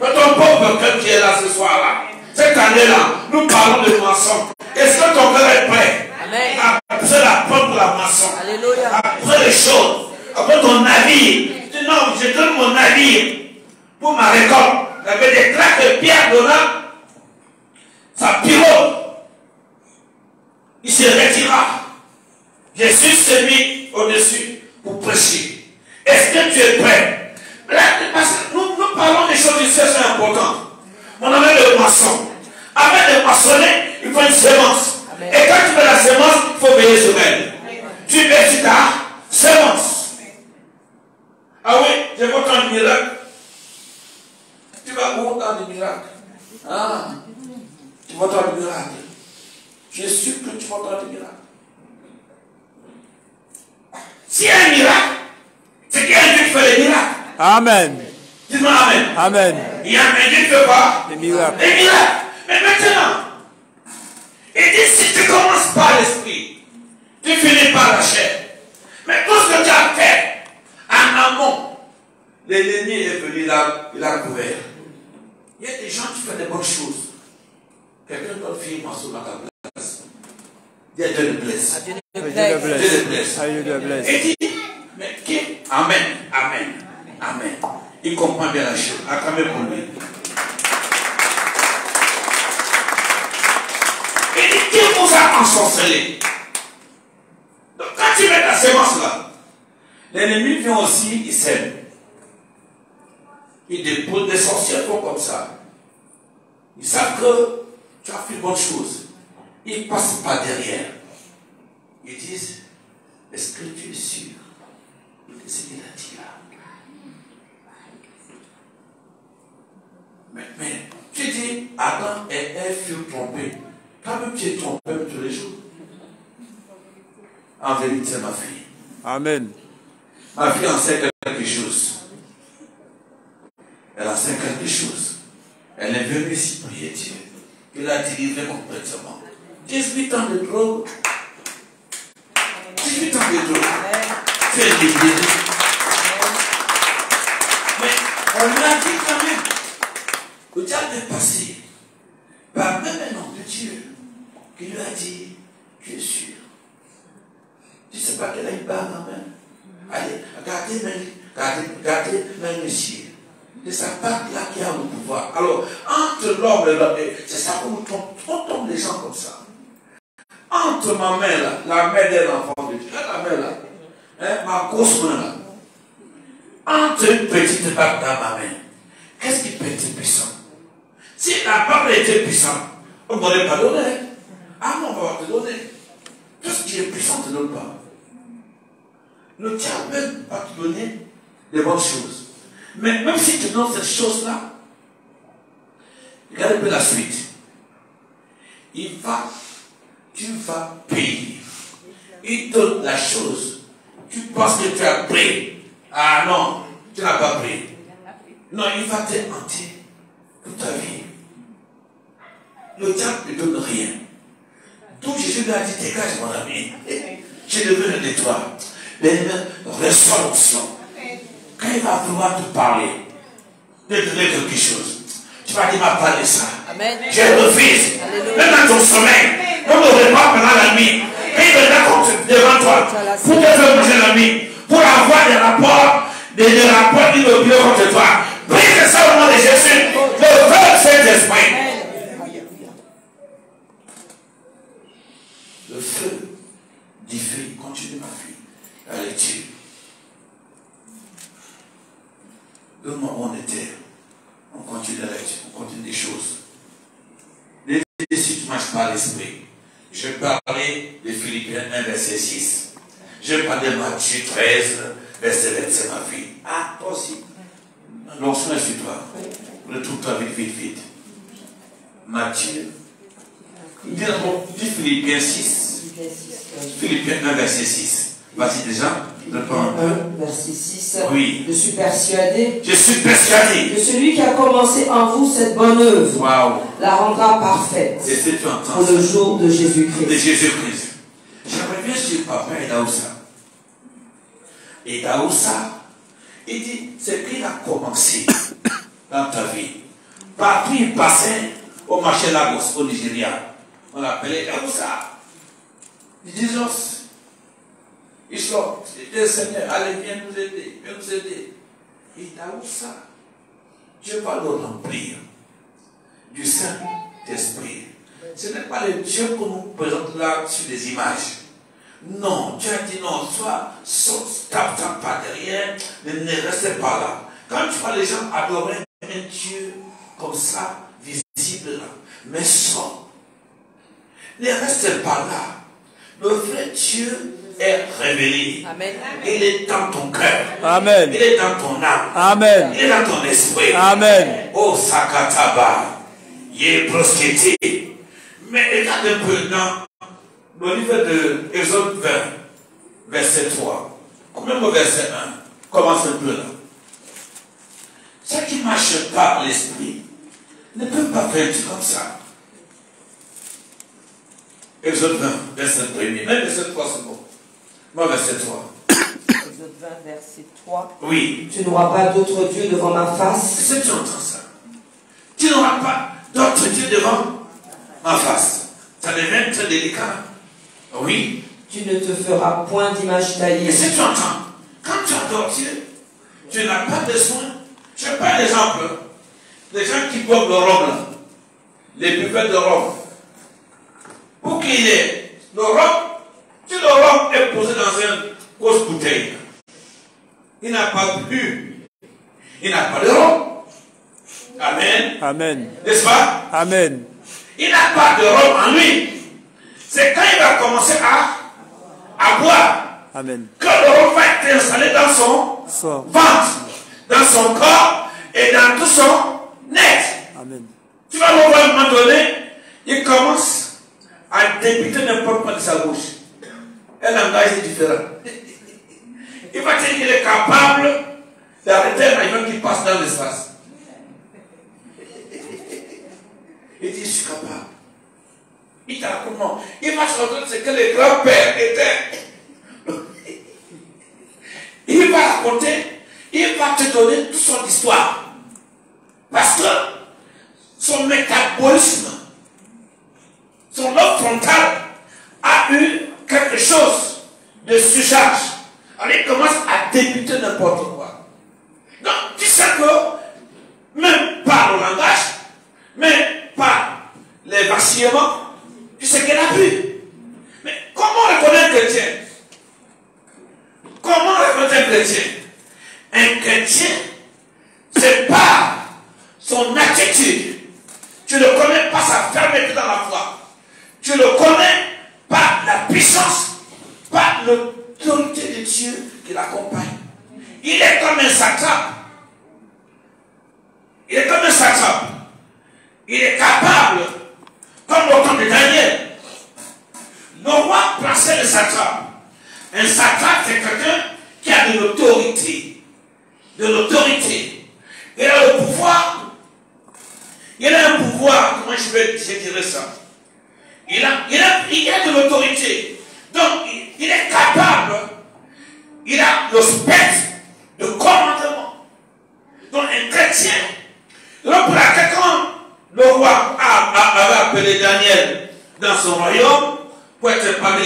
Ton pauvre cœur qui est là ce soir-là. Cette année-là, nous parlons de moisson. Est-ce que ton cœur est prêt? Amen. Après la porte pour la moisson. Alléluia. Après les choses. Après ton navire. Tu dis non, je donne mon navire pour ma récolte. Il y avait des traces de pierre donnant. Sa pirogue. Il se retira. Jésus s'est mis au-dessus pour prêcher. Est-ce que tu es prêt? Là, parce que nous parlons des choses ici, c'est important. On avait le moisson. Avant de moissonner, il faut une semence. Amen. Et quand tu mets la semence, il faut veiller sur elle. Tu mets sur ta semence. Ah oui, je vois tant de miracles. Tu vas où dans des miracles? Ah, tu vois tant de miracles. Je suis sûr que tu vois tant de miracles. S'il y a un miracle, c'est qu'il y a un Dieu qui fait les miracles. Amen. Dis-moi Amen. Amen. Il y a un Dieu qui fait pas Les miracles. les miracles. Mais maintenant, il dit si tu commences par l'esprit, tu finis par la chair. Mais tout ce que tu as fait en amont, l'ennemi est venu là, il a couvert. Il y a des gens qui font des bonnes choses. Quelqu'un doit faire un morceau dans ta place. Dieu le blesse. Dieu le blesse. Dieu le blesse. Dieu le blesse. Et dit, mais qui? Amen. Amen. Amen. Il comprend bien la chose. Acclamez pour lui. Il dit, qui vous a ensorcelé? Donc quand tu mets ta sémence là, l'ennemi vient aussi, il sème. Il dépose des sorciers font comme ça. Ils savent que tu as fait une bonne chose. Ils ne passent pas derrière. Ils disent, est-ce que tu es sûr de ce qu'il a dit là? Mais tu dis, Adam et Ève furent trompés. Toi-même tu es trompé tous les jours. En vérité, ma fille. Amen. Ma fille en sait quelque chose. Elle a fait quelque chose. Elle est venue ici prier Dieu. Il l'a délivré complètement. 18 ans de drogue. 18 ans de drogue. C'est libéré. Mais on lui a dit quand même. Le diable est passé par même un homme de Dieu qui lui a dit, tu es sûr. Tu ne sais pas qu'elle a une bague en main. Allez, regardez même monsieur. C'est sa bague là qui a le pouvoir. Alors, entre l'homme et l'homme, c'est ça qu'on tombe les gens comme ça. Entre ma main là, la main d'un enfant de Dieu, la main là, hein, ma grosse main là, entre une petite bague dans ma main, qu'est-ce qui peut être puissant? Si la bague était puissante, on ne m'aurait pas donné. Ah non, on va te donner. Tout ce qui est puissant ne te donne pas. Le diable même va te donner des bonnes choses. Mais même si tu donnes cette chose-là, regarde un peu la suite. Tu vas payer. Il donne la chose. Tu penses que tu as pris. Ah non, tu n'as pas pris. Non, il va te hanter toute ta vie. Le diable ne donne rien. Donc Jésus lui a dit, dégage mon ami. J'ai levé le de toi. Mais reçois l'onction. Quand il va vouloir te parler, de donner quelque chose, tu vas dire, m'a parlé ça. Amen. Je refuse. Même dans ton sommeil, on ne devrait pas pendant la nuit. Quand il viendra devant toi, pour te faire manger la nuit, pour avoir des rapports, des rapports immobiliers contre toi. Prie ça au nom de Jésus. Le feu de Saint-Esprit. Le feu du feu, continue ma fille. La lecture. Donne-moi où on était. On continue la lecture, on continue des choses. Si tu ne marches pas à l'esprit, je parlais de Philippiens 1, verset 6. Je parlais de Matthieu 13, verset 27, ma fille. Ah, toi aussi. L'onction est sur toi. Retrouve-toi vite. Matthieu. Dis Philippiens 6. Philippiens 1, verset 6. Vas-y déjà. 1, verset 6. Oui. Je suis persuadé. Je suis persuadé. Que celui qui a commencé en vous cette bonne œuvre, wow, la rendra parfaite. Et tu entends pour le jour de Jésus-Christ. De Jésus-Christ. J'aimerais bien suivre papa et Daoussa. Et Daoussa, il dit, c'est qu'il a commencé dans ta vie. Partout il passait au marché Lagos, au Nigeria. On l'appelait Daoussa. Il dit, ils sont, le Seigneur, allez, viens nous aider, Et Daoussa, Dieu va le remplir du Saint-Esprit. Ce n'est pas le Dieu qu'on nous présente là sur les images. Non, Dieu a dit non, tape pas derrière, ne restez pas là. Quand tu vois les gens adorer un Dieu comme ça, visible là, mais sors. Ne restez pas là. Le vrai Dieu est révélé. Amen. Il est dans ton cœur. Amen. Il est dans ton âme. Amen. Il est dans ton esprit. Amen. Oh, Sakataba. Il est proscrité. Mais regarde un peu dans le livre de Exode 20, verset 3. Même au verset 1. Commence un peu là. Ceux qui ne marchent pas par l'esprit ne peuvent pas faire du comme ça. Exode 20, verset 1. Même verset 3, c'est bon. Moi, verset 3. Exode 20, verset 3. Oui. Tu n'auras pas d'autre Dieu devant ma face. Est-ce que tu entends ça? Tu n'auras pas d'autre Dieu devant ma face. Ça devient très délicat. Oui. Tu ne te feras point d'image taillée. Est-ce que tu entends? Quand tu adores Dieu, tu n'as pas besoin. Je prends l'exemple. Les gens qui boivent le rhum, là, les buveurs de rhum. Pour qu'il ait le rhum, si le rhum est posé dans une grosse bouteille, il n'a pas bu, il n'a pas de rhum. Amen. Amen. N'est-ce pas? Amen. Il n'a pas de rhum en lui. C'est quand il va commencer à boire. Amen. Que le rhum va être installé dans son ventre, dans son corps et dans tout son être. Amen. Tu vas le voir à un moment donné, il commence à débiter n'importe quoi de sa bouche. Un langage est différent. Il va dire qu'il est capable d'arrêter un avion qui passe dans l'espace. Il dit, je suis capable. Il te raconte comment. Il va se raconter ce que les grands-pères étaient. Il va raconter, il va te donner toute son histoire. Parce que son métabolisme, son lobe frontal a eu quelque chose de surcharge. Alors il commence à débuter n'importe quoi. Donc tu sais que, même par le langage, même par les vacillements, tu sais qu'elle a vu. Mais comment reconnaître un chrétien? Comment reconnaître un chrétien? Un chrétien, c'est par son attitude. Tu ne connais pas sa fermeté dans la foi. Tu le connais par la puissance, par l'autorité de Dieu qui l'accompagne. Il est comme un satrape. Il est comme un satrape. Il est capable, comme au temps de Daniel. Le roi plaçait le satrape. Un satrape, c'est quelqu'un qui a de l'autorité. De l'autorité. Il a le pouvoir. Il a un pouvoir, comment je dirais ça? Il a de l'autorité. Donc, il est capable. Il a le spectre de commandement. Donc, un chrétien, donc pour laquelle quand le roi avait appelé Daniel dans son royaume pour être parmi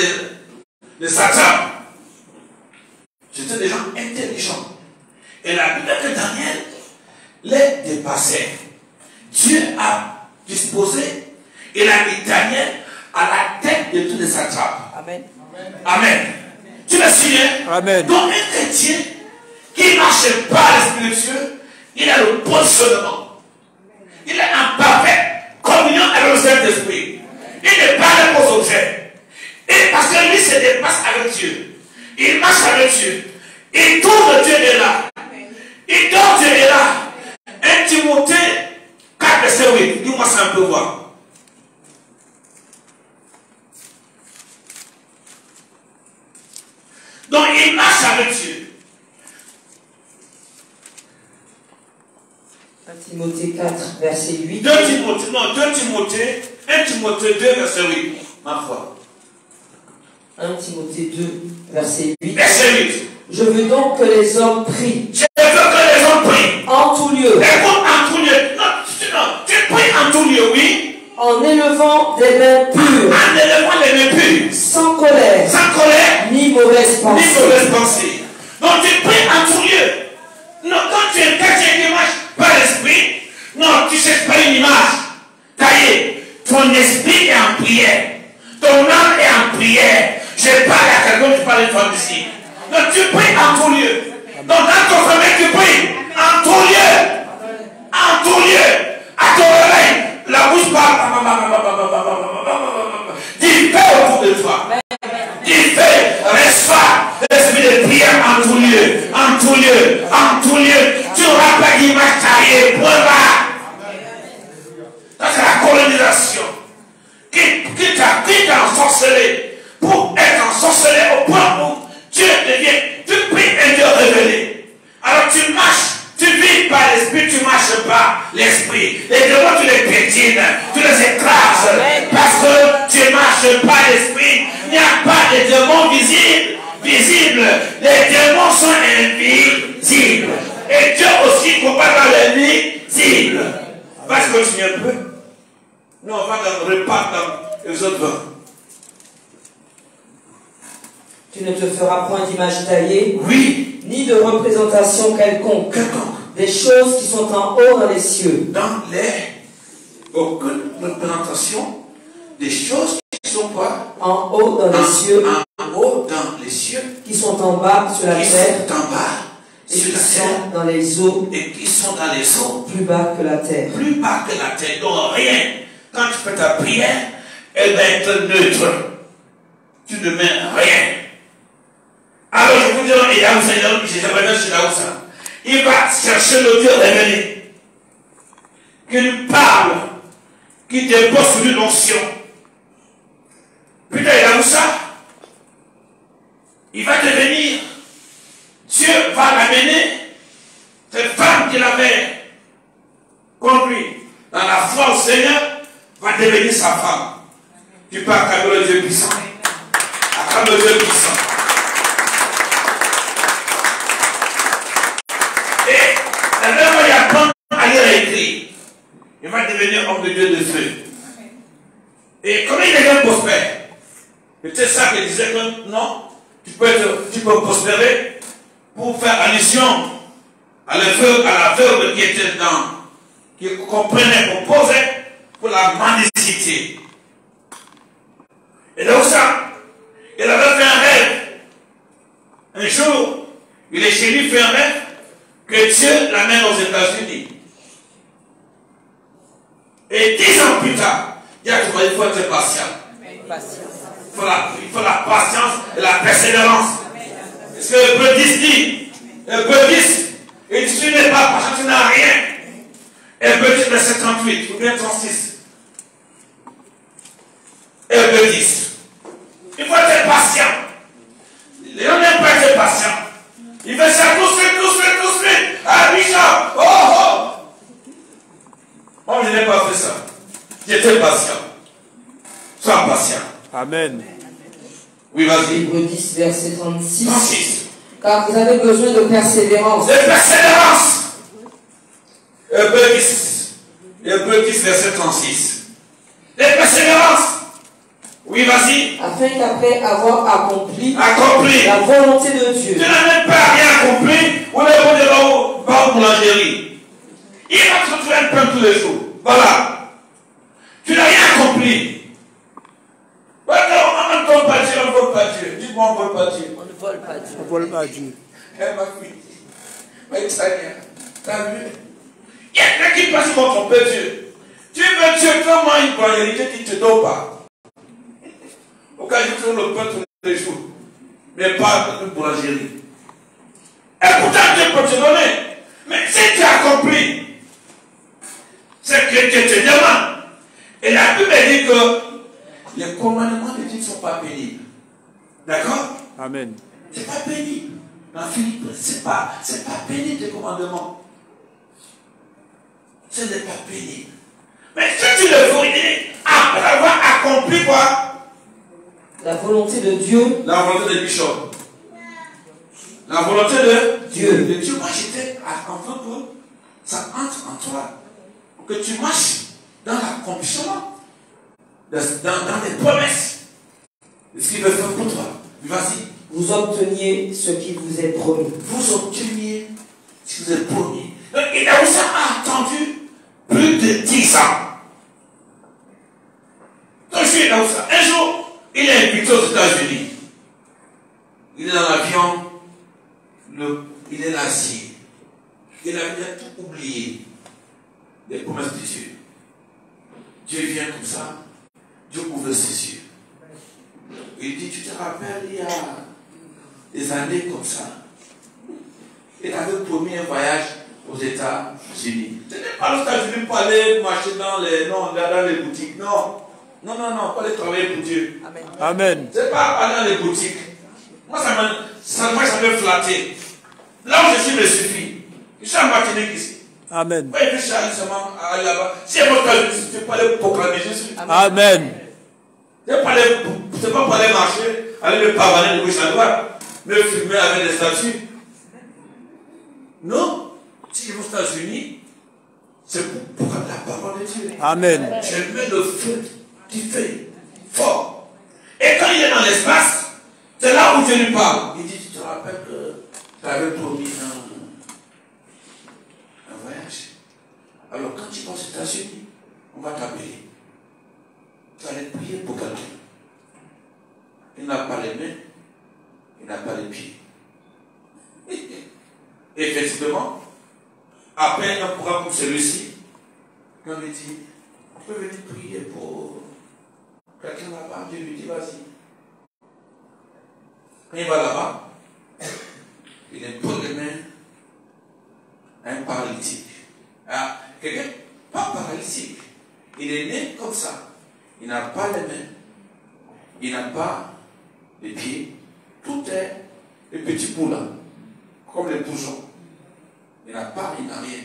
les satrapes, c'était des gens intelligents. Et la Bible que Daniel les dépassait. Dieu a disposé, il a mis Daniel à la tête de tous les satrapes. Amen. Amen. Tu me suis? Amen. Donc un chrétien qui ne marche pas à l'Esprit de Dieu, il a le positionnement. Il est en parfaite communion avec le Saint-Esprit. Il ne parle pas aux objets. Et parce que lui se dépasse avec Dieu. Il marche avec Dieu. Il tourne, Dieu est là. Il dort, Dieu est là. 1 Timothée 4, verset 8. Dis-moi ça un peu voir. Donc il marche avec Dieu. 1 Timothée 4, verset 8. 2 Timothée, 1 Timothée 2, verset 8. Ma foi. 1 Timothée 2, verset 8. Verset 8. Je veux donc que les hommes prient. Je veux que les hommes prient. En tout lieu. Écoute, en tout lieu. Non, tu pries en tout lieu, oui. En élevant des mains pures. En élevant les mains pures. Sans colère. Sans colère. Ni mauvaise pensée. Ni mauvaise pensée. Donc tu pries en tout lieu. Non, quand tu es un chrétien qui marche par l'esprit, non, tu ne cherches pas une image. Taillé. Ton esprit est en prière. Ton âme est en prière. Je parle à quelqu'un qui parle une fois ici. Donc tu pries en tout lieu. Donc dans ton sommeil, tu pries en tout lieu. En tout lieu. À ton réveil, la bouche parle. Dis paix autour de toi. Dis paix, reste l'esprit de prière en tout lieu. En tout lieu. En tout lieu. Tu n'auras pas d'image taillée. Point là. Ça c'est la colonisation. Qui t'a ensorcelé pour être ensorcelé au point où Dieu devient, tu pries un Dieu révélé. Alors tu marches, tu vis par l'esprit, tu marches par l'esprit. Les démons, tu les piétines, tu les écrases. Parce que tu marches par l'esprit. Il n'y a pas de démons visibles. Les démons sont invisibles. Et Dieu aussi ne peut pas dans l'invisible. Vas-y, continue un peu. Non, on va dans le repas dans les autres vins. Tu ne te feras point d'image taillée. Oui. Ni de représentation quelconque. Des choses qui sont en haut dans les cieux. Aucune représentation des choses qui sont quoi? En haut dans les cieux. En haut dans les cieux. Qui sont en bas sur la terre. Qui sont en bas sur la terre. Dans les eaux. Et qui sont dans les eaux. Plus bas que la terre. Plus bas que la terre. Donc rien. Quand tu fais ta prière, elle va être neutre. Tu ne mets rien. Alors je vous dis, il y a un Seigneur qui s'appelle chez la Oussa. Il va chercher le Dieu révélé. Qui lui parle. Qui dépose sur lui l'onction. Putain, il a Oussa. Il va devenir. Dieu va l'amener. Cette femme qu'il avait conduit dans la foi au Seigneur va devenir sa femme. Tu peux acclamer le Dieu puissant. Acclame le Dieu puissant. Et la même fois, il apprend à lire et écrire. Il va devenir homme de Dieu de feu. Et comment il devient prospère? C'est ça qu'il disait que non, tu peux prospérer pour faire allusion à la veuve qui était dedans, qui comprenait, composait pour la mendicité. Et donc ça, il avait fait un rêve. Un jour, il est chez lui, fait un rêve que Dieu l'amène aux États-Unis. Et 10 ans plus tard, il faut être patient. Il faut la patience et la persévérance. Parce que le Hébreux 10, il dit, tu n'es pas patient, tu n'as rien. Hébreux 10, verset 38, ou bien 36. Hébreux 10. Il faut être patient. Les gens n'aiment pas être patient. Il veut ça tout de suite. Ah, Bishop, oh. Moi, je n'ai pas fait ça. J'étais patient. Sois patient. Amen. Oui, vas-y. Hébreux 10, verset 36. 36. Car vous avez besoin de persévérance. De persévérance. Hébreux 10, verset 36. De persévérance. Oui, vas-y. Afin qu'après avoir accompli la volonté de Dieu. Tu n'as même pas rien accompli. On est bon de la boulangerie. Il va te trouver un pain tous les jours. Voilà. Tu n'as rien accompli. On ne vole pas Dieu, on ne vole pas Dieu. Dis-moi, on ne vole pas Dieu. On ne vole pas Dieu. On ne vole pas Dieu. Ma fille. T'as vu? Il y a quelqu'un qui passe pour tromper Dieu. Tu veux Dieu comment une boulangerie qui ne te donne pas. Au cas où tu trouves le pain tous les jours. Mais pas une boulangerie. Et pourtant Dieu peut te donner. Mais si tu accomplis ce que Dieu te demande, et la Bible dit que les commandements de Dieu ne sont pas pénibles. D'accord? Amen. Ce n'est pas pénible. Dans Philippe, ce n'est pas pénible les commandements. Ce n'est pas pénible. Mais si tu le fais, après avoir accompli quoi? La volonté de Dieu. La volonté de Bishop. La volonté de Dieu. De Dieu. Moi, j'étais en train que ça entre en toi. Que tu marches dans l'accomplissement. Dans les promesses. De ce qu'il veut faire pour toi. Vas-y. Vous obteniez ce qui vous est promis. Vous obteniez ce qui vous est promis. Et Daoussa a attendu plus de 10 ans. Donc, je suis Daoussa. Un jour, il est invité aux États-Unis. Il est dans l'avion. Il est assis. Il a tout oublié. Les promesses de Dieu. Dieu vient comme ça. Dieu ouvre ses yeux. Il dit, tu te rappelles, il y a des années comme ça, il avait promis un voyage aux États-Unis. Ce n'est pas aux États-Unis pour aller marcher dans les boutiques. Non, pas aller travailler pour Dieu. Amen. Ce n'est pas aller dans les boutiques. Moi, ça me flatté. Là où je suis, me suffit. Je suis en Martinique ici. Amen. Ouais, je suis seulement là-bas. Si aux États-Unis, tu peux pas aller proclamer Jésus. Amen. C'est pas pour aller marcher, aller me pavaner de gauche à droite, me filmer avec des statues. Non. Si je vais aux États-Unis, c'est pour la parole de Dieu. Amen. Je mets le feu du feu fort. Et quand il est dans l'espace, c'est là où je lui parle. Il dit, tu te rappelles que tu avais promis un voyage. Alors quand tu vas aux États-Unis, on va t'appeler. Tu allais prier pour quelqu'un. Il n'a pas les mains, il n'a pas les pieds. Effectivement, après un programme comme celui-ci, on lui dit, tu peux venir prier pour quelqu'un là-bas. Dieu lui dit, vas-y. Quand il va là-bas, il impose les mains à un paralytique. Ah, quelqu'un, pas paralytique. Il est né comme ça. Il n'a pas les mains, il n'a pas les pieds, tout est des petits bouts là, comme les bourgeons. Il n'a pas, il n'a rien,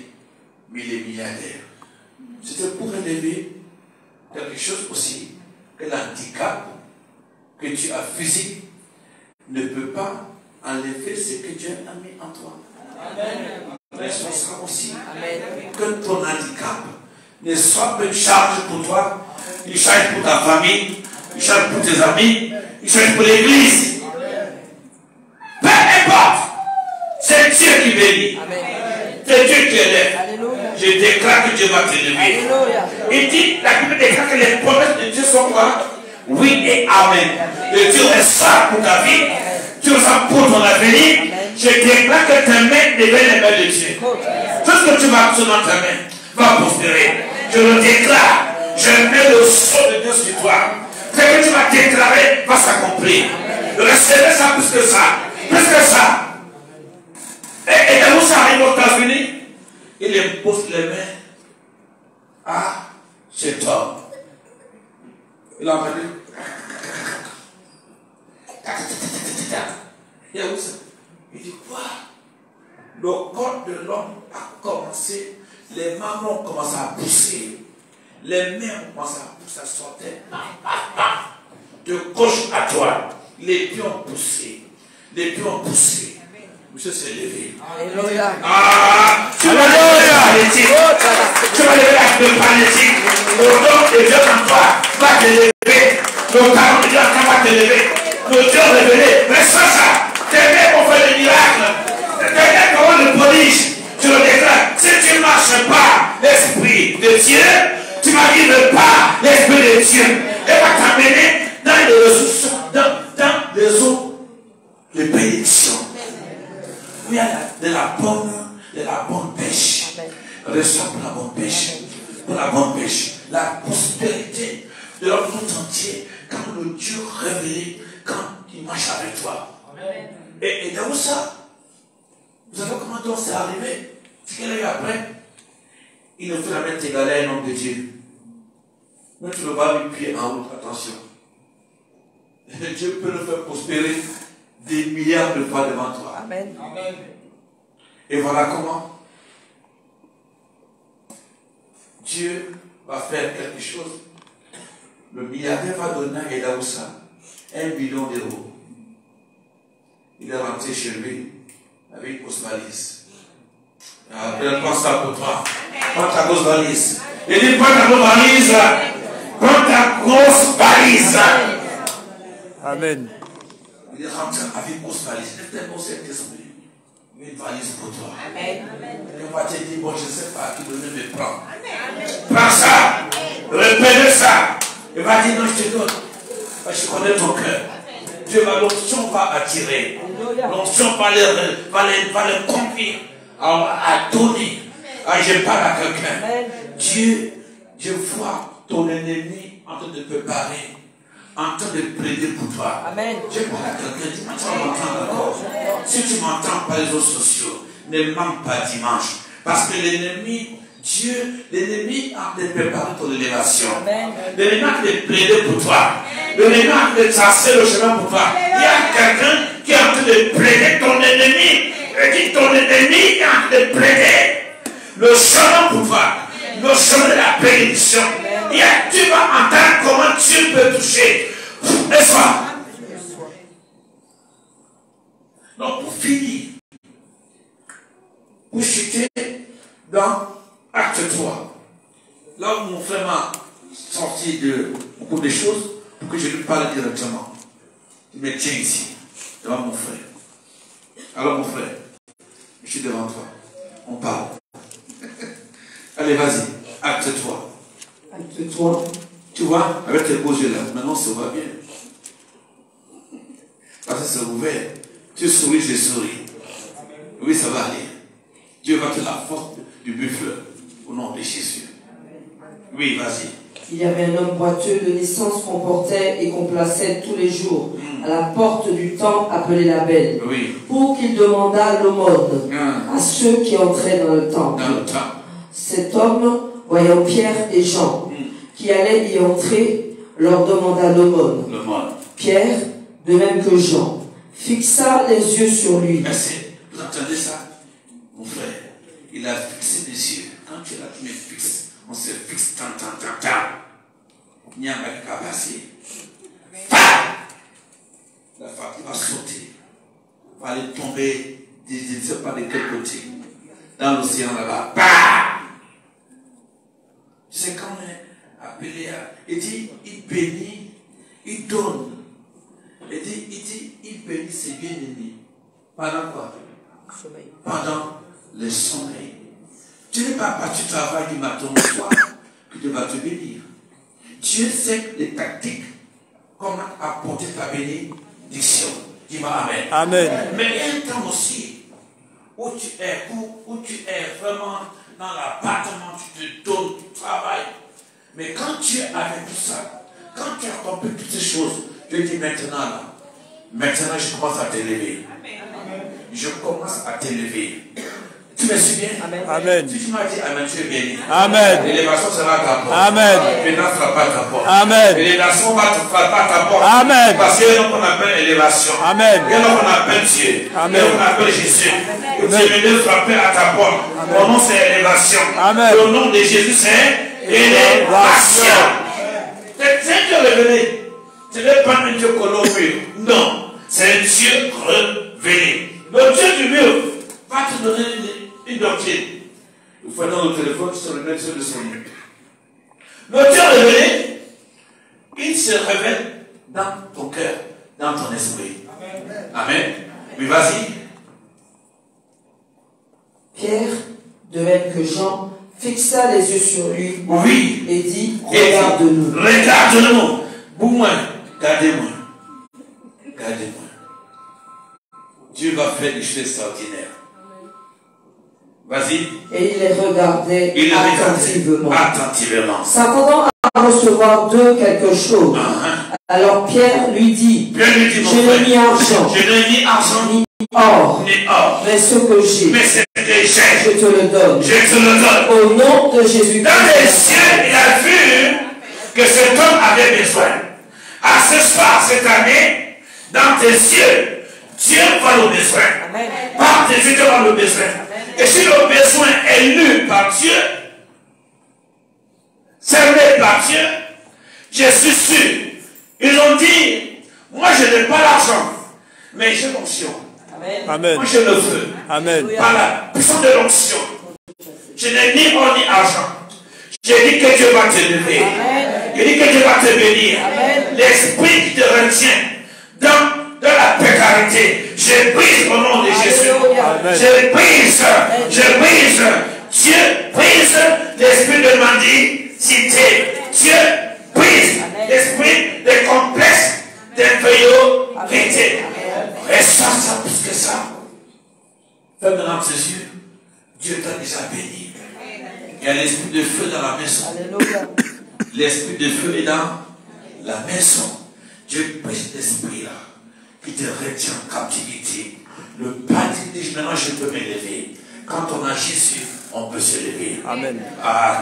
mais il est milliardaire. C'était pour élever quelque chose aussi, que l'handicap que tu as physique ne peut pas enlever ce que Dieu a mis en toi. Laisse-moi ça aussi. Que ton handicap ne soit pas une charge pour toi, une charge pour ta famille, une charge pour tes amis, une charge pour l'église. Peu importe, c'est Dieu qui bénit. C'est Dieu qui élève. Je déclare que Dieu va t'élever. Il dit, la Bible déclare que les promesses de Dieu sont quoi? Oui et amen. Et Dieu est ça pour ta vie. Dieu est ça pour ton avenir. Je déclare que tes mains deviennent les mains de Dieu. Tout ce que tu vas pousser dans ta main va prospérer. Je le déclare. Je mets le sceau de Dieu sur toi. Ce que tu vas déclarer va s'accomplir. Recevez ça plus que ça. Plus que ça. Et quand ça arrive aux États-Unis, il impose les mains à cet homme. Il a entendu. Il dit quoi? Le corps de l'homme a commencé, les mains ont commencé à pousser, les mains ont commencé à pousser, à sortir. De gauche à droite, les pieds ont poussé, les pieds ont poussé. Monsieur s'est levé. Alléluia. Ah, tu vas lever la politique. Tu vas lever la politique. Le nom de Dieu en toi va te lever. Le talent de Dieu en toi va te lever. Le Dieu révélé. Mais ça, tes mains vont faire des miracles. Tes mains comment le prodige. Tu le déclares. Si tu ne marches pas l'esprit de Dieu, tu n'arrives pas l'esprit de Dieu. Et va t'amener dans les ressources, dans les eaux de bénédiction. Il y a de la bonne pêche. Reçois pour la bonne pêche. Pour la bonne pêche. La prospérité de l'homme tout entier. Quand le Dieu révélé, quand il marche avec toi. Et dans ça, vous savez comment donc c'est arrivé? Ce qu'il a eu après, il ne fait jamais t'égaler à un homme de Dieu. Mais tu ne vas pas lui pied en haut, attention. Et Dieu peut le faire prospérer des milliards de fois devant toi. Amen. Et voilà comment Dieu va faire quelque chose. Le milliardaire va donner à Edaoussa 1 million d'euros. Il est rentré chez lui avec une grosse valise. Prends ça pour toi. Prends ta grosse valise. Il dit, prends ta grosse valise. Prends ta grosse valise. Amen. Il est rentré avec une grosse valise. Il est tellement Saint-Esprit. Une valise pour toi. Amen. Et on va te dire, bon, je ne sais pas qui donner, mais prends. Prends ça. Reprenez ça. Il va dire, non, je te donne. Je connais ton cœur. Dieu va, l'onction va attirer. L'onction va les conduire à donner. Je parle à quelqu'un. Dieu, je vois ton ennemi en train de préparer, en train de plaider pour toi. Amen. Je parle à quelqu'un. Dis-moi, tu vas m'entendre encore. Si tu m'entends par les réseaux sociaux, ne manque pas dimanche. Parce que l'ennemi, Dieu, l'ennemi a de préparer ton élévation. L'ennemi a de plaider pour toi. L'ennemi a de tracer le chemin pour toi. Il y a quelqu'un qui est en train de plaider ton ennemi. Et dit ton ennemi est en train de plaider le chemin pour toi. Le chemin de la bénédiction. Et tu vas entendre comment Dieu peut toucher. N'est-ce pas? Donc pour finir, vous chuter dans Acte 3. Là où mon frère m'a sorti de beaucoup de choses pour que je lui parle directement. Il me tient ici, devant mon frère. Alors mon frère, je suis devant toi. On parle. Allez, vas-y. Acte 3. Acte 3. Tu vois, avec tes beaux yeux là, maintenant ça va bien. Parce que c'est ouvert. Tu souris, je souris. Oui, ça va aller. Dieu va te la force du buffle au nom de Jésus. Oui, vas-y. Il y avait un homme boiteux de naissance qu'on portait et qu'on plaçait tous les jours à la porte du temple appelé la Belle, pour qu'il demandât l'aumône à ceux qui entraient dans le temple. Cet homme, voyant Pierre et Jean qui allaient y entrer, leur demanda l'aumône. Pierre, de même que Jean, fixa les yeux sur lui. Merci. Vous entendez ça? Mon frère, il a fixé les yeux. Quand tu es là, tu me fixes. On se fixe, tant. il y a un mec qui a passé. La femme va sauter, va aller tomber, je ne sais pas de quel côté, dans l'océan là-bas. Tu sais quand on est appelé à. Il dit, il bénit, il donne. Il dit, il bénit ses bien-aimés. Pendant quoi? Pendant le sommeil. Tu n'es pas parti travailler du matin au soir que Dieu va te bénir. Dieu sait les tactiques, comment apporter ta bénédiction. Dis-moi Amen. Amen. Mais il y a un temps aussi où tu es vraiment dans l'appartement, tu te donnes, tu travailles. Mais quand tu es avec tout ça, quand tu as accompli toutes ces choses, Dieu dit maintenant je commence à t'élever. Je commence à t'élever. Tu me suis bien? Amen. Si tu m'as dit Amen, tu es béni. Amen. L'élévation sera à ta porte. Amen. Maintenant, ne frappe pas ta porte. Amen. L'élévation ne frappe pas ta porte. Amen. Parce qu'il y a un qu'on appelle élévation. Amen. Il y a un qu'on appelle Dieu. Amen. Il y a un qu'on appelle Jésus. Tu viens de frapper à ta porte. Mon nom c'est élévation. Amen. Le nom de Jésus c'est élévation. C'est Dieu révélé. Ce n'est pas un Dieu coloré. Non. C'est un Dieu révélé. Le Dieu du mur va te donner une doctrine. Il faut dans le téléphone, sur le net, sur le son. Le Dieu révélé, il se révèle dans ton cœur, dans ton esprit. Amen. Oui, vas-y. Pierre, de même que Jean, fixa les yeux sur lui. Oui. Et dit, regarde-nous. Regarde-nous. Boum, gardez-moi. Gardez-moi. Dieu va faire des choses extraordinaires. Vas-y. Et il les regardait attentivement. S'attendant à recevoir d'eux quelque chose. Alors Pierre lui dit, je n'ai ni argent, ni or, mais ce que j'ai, je te le donne. Au nom de Jésus-Christ. Dans les cieux, il a vu que cet homme avait besoin. À ce soir, cette année, dans tes cieux, Dieu va le besoin. Par tes yeux, Dieu va le besoin. Et si le besoin est lu par Dieu, cerné par Dieu, je suis sûr. Ils ont dit, moi je n'ai pas l'argent, mais j'ai l'onction. Amen. Moi j'ai le feu. Amen. Par la puissance de l'onction. Je n'ai ni or ni argent. J'ai dit que Dieu va te lever. J'ai dit que Dieu va te bénir. L'esprit qui te retient dans la précarité, je brise au nom de Jésus. Je brise. Dieu brise l'esprit de mendicité. Dieu brise l'esprit de complexe, d'infériorité. Et ça plus que ça. Ferme maintenant tes yeux. Dieu t'a déjà béni. Il y a l'esprit de feu dans la maison. L'esprit de feu est dans la maison. Dieu brise l'esprit là qui te retient en captivité. Le Père dit maintenant je peux m'élever. Quand on a Jésus, on peut se lever. Amen.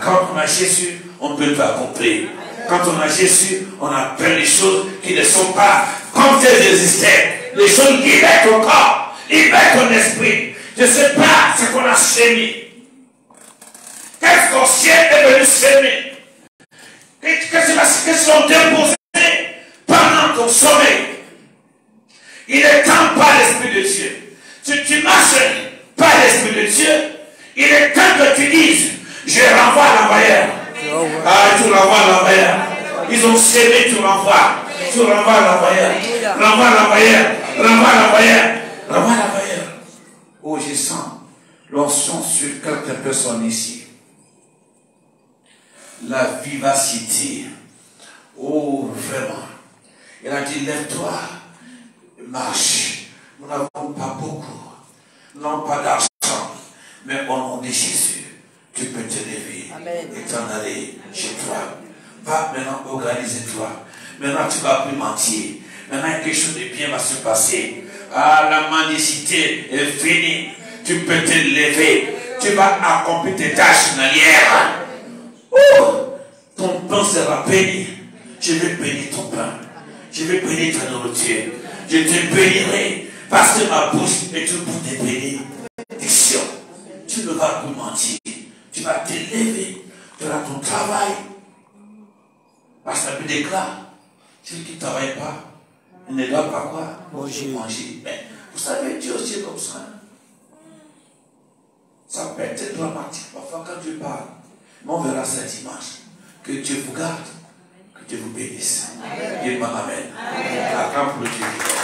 Quand on a Jésus, on peut tout accomplir. Quand on a Jésus, on a plein de choses qui ne sont pas comme si elles existaient. Les choses qui mettent au corps, ils mettent ton esprit. Je ne sais pas ce qu'on a sémé. Qu'est-ce qu'un ciel est venu s'aimer? Qu'est-ce qu'ils sont déposés pendant ton sommeil? Il est temps par l'Esprit de Dieu. Si tu marches par l'Esprit de Dieu, il est temps que tu dises, je renvoie à l'envoyeur. Tu renvoies à l'envoyeur. Ils ont sémé, tu renvoies. Tu renvoies à l'envoyeur. Renvoie à l'envoyeur. Renvoie à l'envoyeur. Renvoie à l'envoyeur. Oh, je sens l'onction sur quelques personnes ici. La vivacité. Oh, vraiment. Il a dit, lève-toi, marche. Nous n'avons pas beaucoup. Nous n'avons pas d'argent. Mais au nom de Jésus, tu peux te lever et t'en aller chez toi. Va maintenant, organise-toi. Maintenant, tu ne vas plus mentir. Maintenant, quelque chose de bien va se passer. La mendicité est finie. Tu peux te lever. Tu vas accomplir tes tâches journalières. Ton pain sera béni. Je vais bénir ton pain. Je vais bénir ta nourriture. Je te bénirai parce que ma bouche est une bouche de bénédiction. Tu ne vas plus mentir. Tu vas te lever. Tu auras ton travail. Parce que la déclare, celui qui ne travaille pas, il ne doit pas quoi? Manger. Mais vous savez, Dieu aussi est comme ça. Ça peut être dramatique parfois quand Dieu parle. Mais on verra ça dimanche. Que Dieu vous garde, que Dieu vous bénisse. Dis-moi Amen. Acclame pour le Dieu.